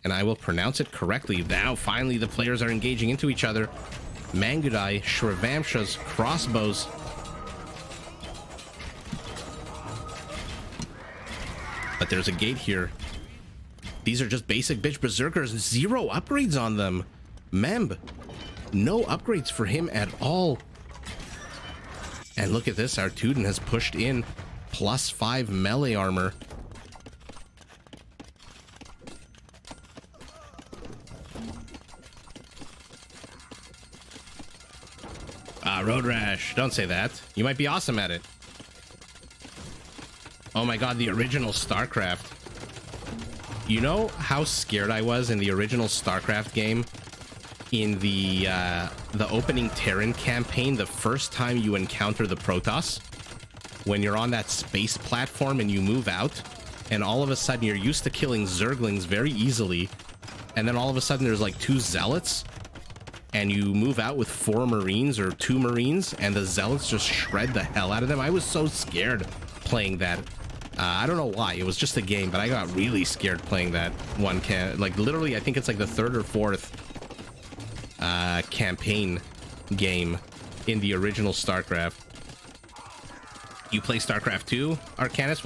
And I will pronounce it correctly. Now, finally, the players are engaging into each other. Mangudai, Shrivamshas, crossbows. But there's a gate here. These are just basic bitch berserkers. 0 upgrades on them. Memb. No upgrades for him at all. And look at this. Our Teuton has pushed in +5 melee armor. Road Rash. Don't say that. You might be awesome at it. Oh my god, the original StarCraft. You know how scared I was in the original StarCraft game? In the opening Terran campaign, the first time you encounter the Protoss? When you're on that space platform and you move out, and all of a sudden you're used to killing Zerglings very easily, and then all of a sudden there's like 2 Zealots, and you move out with 4 Marines or 2 Marines, and the Zealots just shred the hell out of them. I was so scared playing that. I don't know why. It was just a game, but I got really scared playing that one. Like, literally, I think it's like the 3rd or 4th campaign game in the original StarCraft. You play StarCraft 2, Arcanus?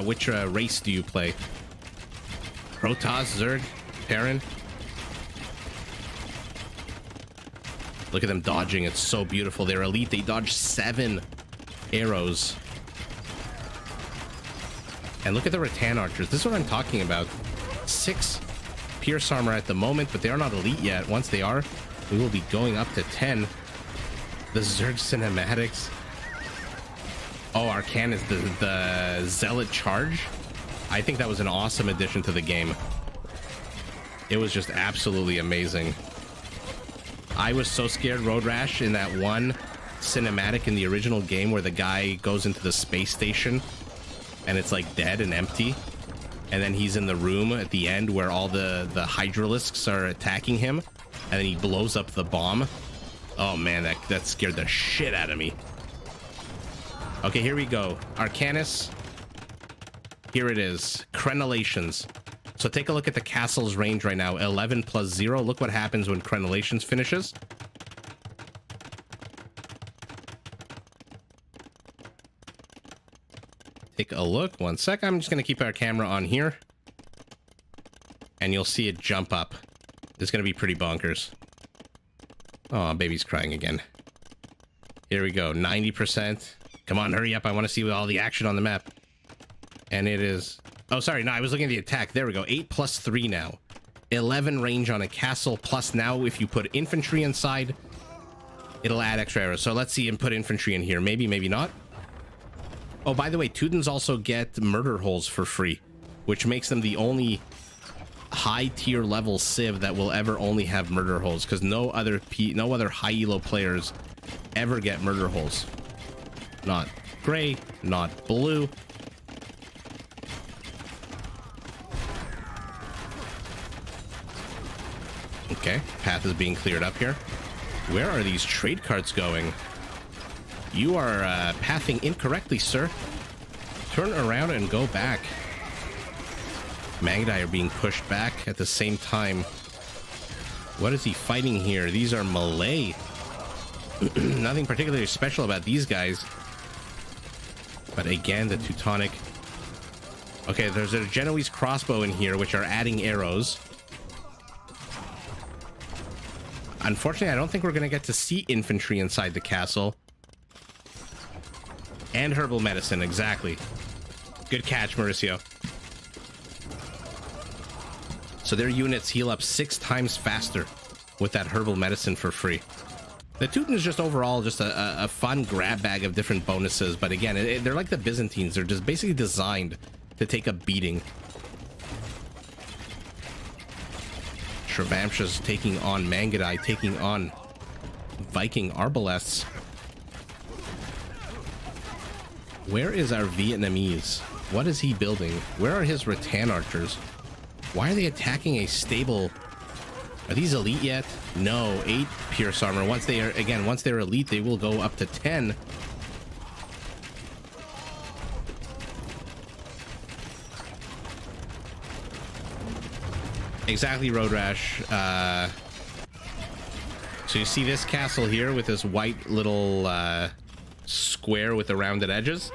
Which race do you play? Protoss, Zerg, Terran? Look at them dodging. It's so beautiful. They're elite. They dodge 7 arrows. And look at the rattan archers. This is what I'm talking about. 6 pierce armor at the moment, but they are not elite yet. Once they are, we will be going up to 10. The Zerg cinematics. Oh, Arcanus, the Zealot charge. I think that was an awesome addition to the game. It was just absolutely amazing. I was so scared, Road Rash, in that one cinematic in the original game where the guy goes into the space station and it's like dead and empty, and then he's in the room at the end where all the hydralisks are attacking him, and then he blows up the bomb. Oh man, that scared the shit out of me. Okay, here we go. Arcanus. Here it is. Crenellations. So take a look at the castle's range right now. 11 + 0. Look what happens when Crenellations finishes. Take a look. 1 sec. I'm just going to keep our camera on here. And you'll see it jump up. It's going to be pretty bonkers. Oh, baby's crying again. Here we go. 90%. Come on, hurry up. I want to see all the action on the map. And it is... Oh, sorry. No, I was looking at the attack. There we go. 8 + 3 now. 11 range on a castle. Plus now, if you put infantry inside, it'll add extra arrows. So let's see and put infantry in here. Maybe, maybe not. Oh, by the way, Teutons also get murder holes for free, which makes them the only high tier level civ that will ever only have murder holes, because no other high elo players ever get murder holes. not gray, not blue. Okay, path is being cleared up here. Where are these trade carts going? You are pathing incorrectly, sir. Turn around and go back. Mangudai are being pushed back at the same time. What is he fighting here? These are Malay. Nothing particularly special about these guys. But again, the Teutonic. Okay, there's a Genoese crossbow in here, which are adding arrows. Unfortunately, I don't think we're going to get to see infantry inside the castle. And herbal medicine, exactly. Good catch, Mauricio. So their units heal up 6 times faster with that herbal medicine for free. The Teuton is just overall just a fun grab bag of different bonuses. But again, they're like the Byzantines. They're just basically designed to take a beating. Shrevamsha's taking on Mangudai, taking on Viking Arbalests. Where is our Vietnamese? What is he building? Where are his rattan archers? Why are they attacking a stable? Are these elite yet? No, 8 pierce armor. Once they are, again, once they're elite, they will go up to 10. Exactly, Road Rash. So you see this castle here with this white little square with the rounded edges.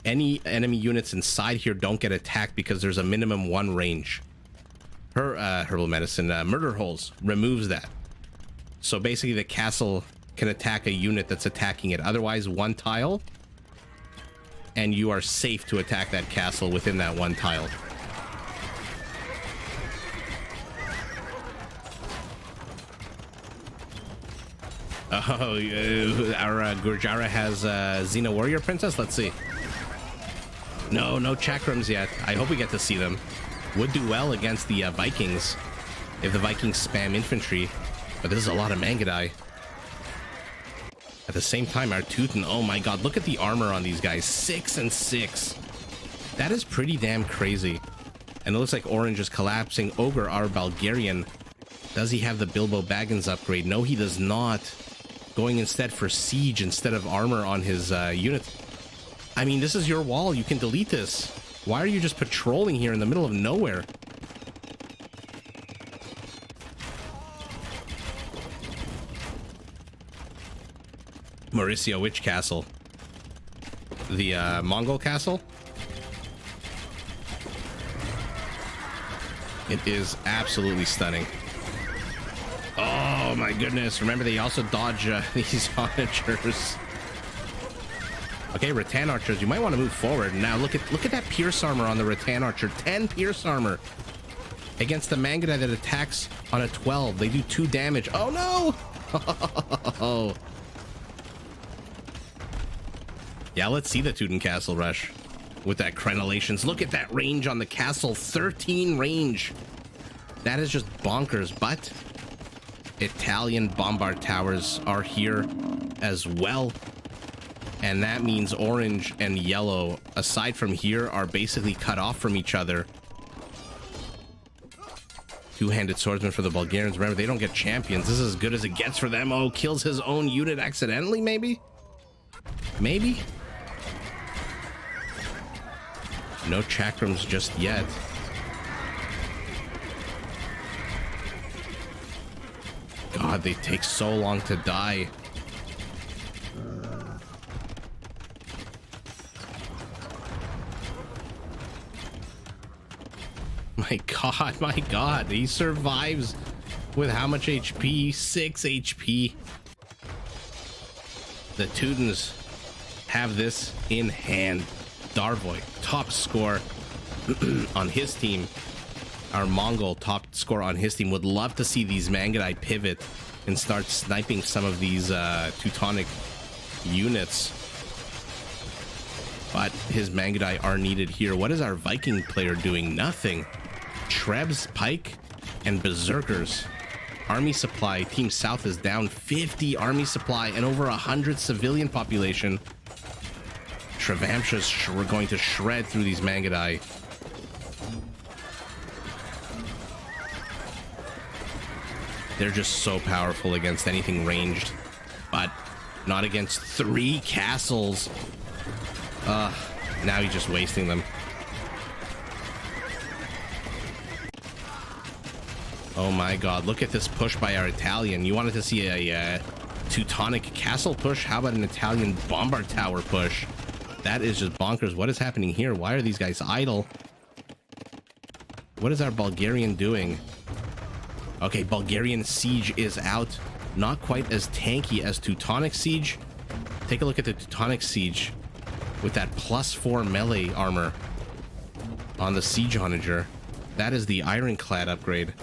Any enemy units inside here don't get attacked because there's a minimum 1 range. Herbal medicine, murder holes removes that. So basically the castle can attack a unit that's attacking it. Otherwise, 1 tile and you are safe to attack that castle within that 1 tile. Oh, our Gurjara has Xena Warrior Princess. Let's see. No chakrams yet. I hope we get to see them. Would do well against the Vikings if the Vikings spam infantry, but this is a lot of Mangudai. At the same time, our Teuton, oh my god, look at the armor on these guys. 6 and 6. That is pretty damn crazy. And it looks like Orange is collapsing. Ogre, our Bulgarian. Does he have the Bilbo Baggins upgrade? No, he does not. Going instead for siege instead of armor on his unit. I mean, this is your wall. You can delete this. Why are you just patrolling here in the middle of nowhere? Mauricio, which castle? The Mongol castle? It is absolutely stunning. Oh my goodness. Remember, they also dodge these onagers. Okay, rattan archers, you might want to move forward. Now look at that pierce armor on the rattan archer. 10 pierce armor against the Mangudai that attacks on a 12. They do 2 damage. Oh no! Yeah, let's see the Teuton Castle rush with that crenellations. Look at that range on the castle. 13 range. That is just bonkers. But Italian bombard towers are here as well. And that means orange and yellow, aside from here, are basically cut off from each other. Two-handed swordsman for the Bulgarians. Remember, they don't get champions. This is as good as it gets for them. Oh, kills his own unit accidentally, maybe? Maybe? No chakrams just yet. God, they take so long to die. My god, he survives with how much HP? 6 HP. The Teutons have this in hand. Darvoy, top score on his team. Our Mongol top score on his team. Would love to see these Mangudai pivot and start sniping some of these Teutonic units. But his Mangudai are needed here. What is our Viking player doing? Nothing. Trebs, Pike, and Berserkers. Army supply. Team South is down 50 army supply and over 100 civilian population. Trevamshas we're going to shred through these Mangudai. They're just so powerful against anything ranged, but not against 3 castles. Now he's just wasting them. Oh my god, look at this push by our Italian. You wanted to see a Teutonic castle push? How about an Italian bombard tower push? That is just bonkers. What is happening here? Why are these guys idle? What is our Bulgarian doing? Okay, Bulgarian siege is out. Not quite as tanky as Teutonic siege. Take a look at the Teutonic siege with that +4 melee armor on the siege onager. That is the ironclad upgrade.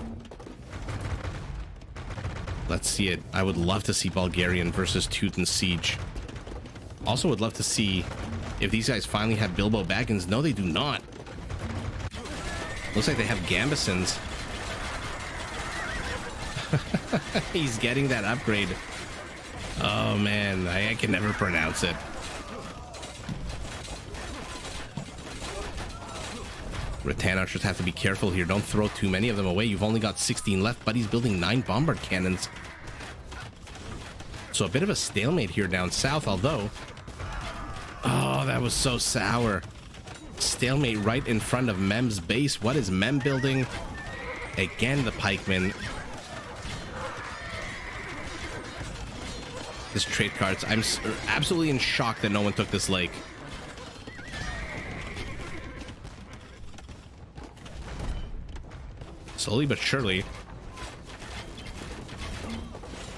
Let's see it. I would love to see Bulgarian versus Teuton siege. Also would love to see if these guys finally have Bilbo Baggins. No, they do not. Looks like they have Gambesons. He's getting that upgrade. Oh man, I can never pronounce it. Rattan archers have to be careful here. Don't throw too many of them away. You've only got 16 left, but he's building 9 bombard cannons. So a bit of a stalemate here down south, although... Oh, that was so sour. Stalemate right in front of Mem's base. What is Mem building? Again, the pikemen. This trade cards. I'm absolutely in shock that no one took this lake. Slowly but surely.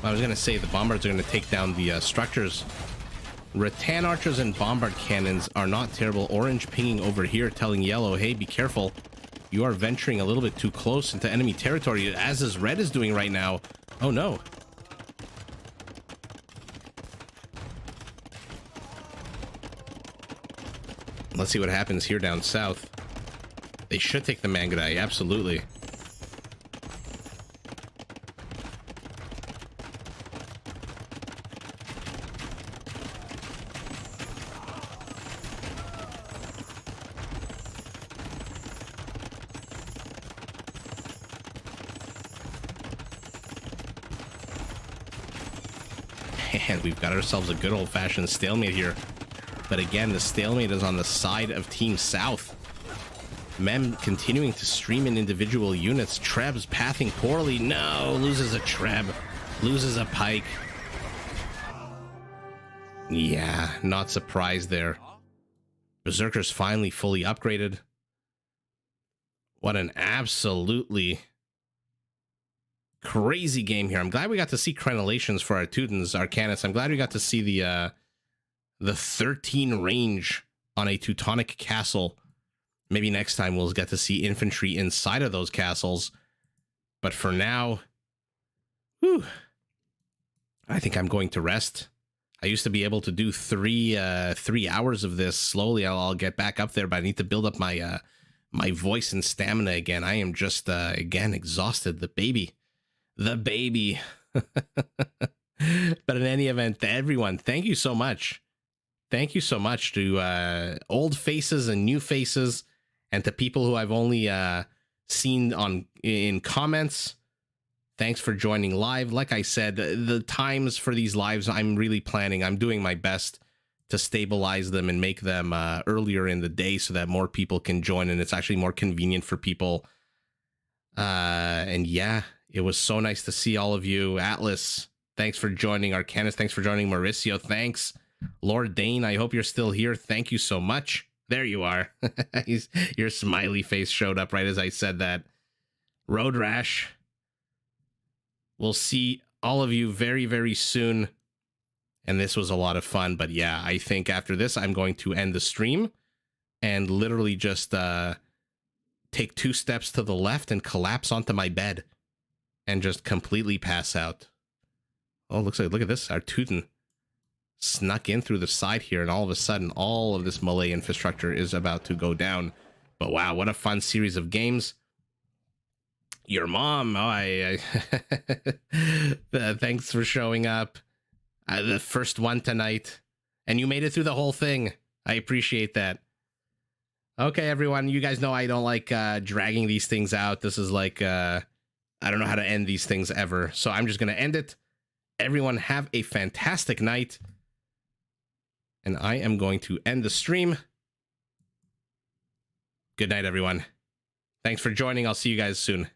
I was going to say the bombards are going to take down the structures. Rattan archers and bombard cannons are not terrible. Orange pinging over here telling yellow, hey, be careful. You are venturing a little bit too close into enemy territory, as is red is doing right now. Oh no. Let's see what happens here down south. They should take the Mangudai, absolutely. And we've got ourselves a good old-fashioned stalemate here. But again, the stalemate is on the side of Team South. Mem continuing to stream in individual units. Treb's pathing poorly. No, loses a Treb. Loses a pike. Yeah, not surprised there. Berserker's finally fully upgraded. What an absolutely crazy game here. I'm glad we got to see crenellations for our Teutons, Arcanus. I'm glad we got to see the 13 range on a Teutonic castle. Maybe next time we'll get to see infantry inside of those castles. But for now, whew, I think I'm going to rest. I used to be able to do 3 hours of this slowly. I'll get back up there, but I need to build up my my voice and stamina again. I am just again exhausted. The baby. But in any event, to everyone, thank you so much. Thank you so much to old faces and new faces, and to people who I've only seen in comments. Thanks for joining live. Like I said, the times for these lives, I'm doing my best to stabilize them and make them earlier in the day so that more people can join, and it's actually more convenient for people. And yeah, it was so nice to see all of you. Atlas, thanks for joining. Arcanus, thanks for joining. Mauricio, thanks. Lord Dane, I hope you're still here. Thank you so much. There you are. Your smiley face showed up right as I said that. Road Rash, we'll see all of you very, very soon. And this was a lot of fun. But yeah, I think after this, I'm going to end the stream and literally just take 2 steps to the left and collapse onto my bed and just completely pass out. Oh, look at this. Our Teuton snuck in through the side here, and all of a sudden, all of this Malay infrastructure is about to go down. But wow, what a fun series of games. Your mom, thanks for showing up. The first one tonight, and you made it through the whole thing. I appreciate that. Okay, everyone, you guys know I don't like dragging these things out. This is like, I don't know how to end these things ever. So I'm just going to end it. Everyone have a fantastic night. And I am going to end the stream. Good night, everyone. Thanks for joining. I'll see you guys soon.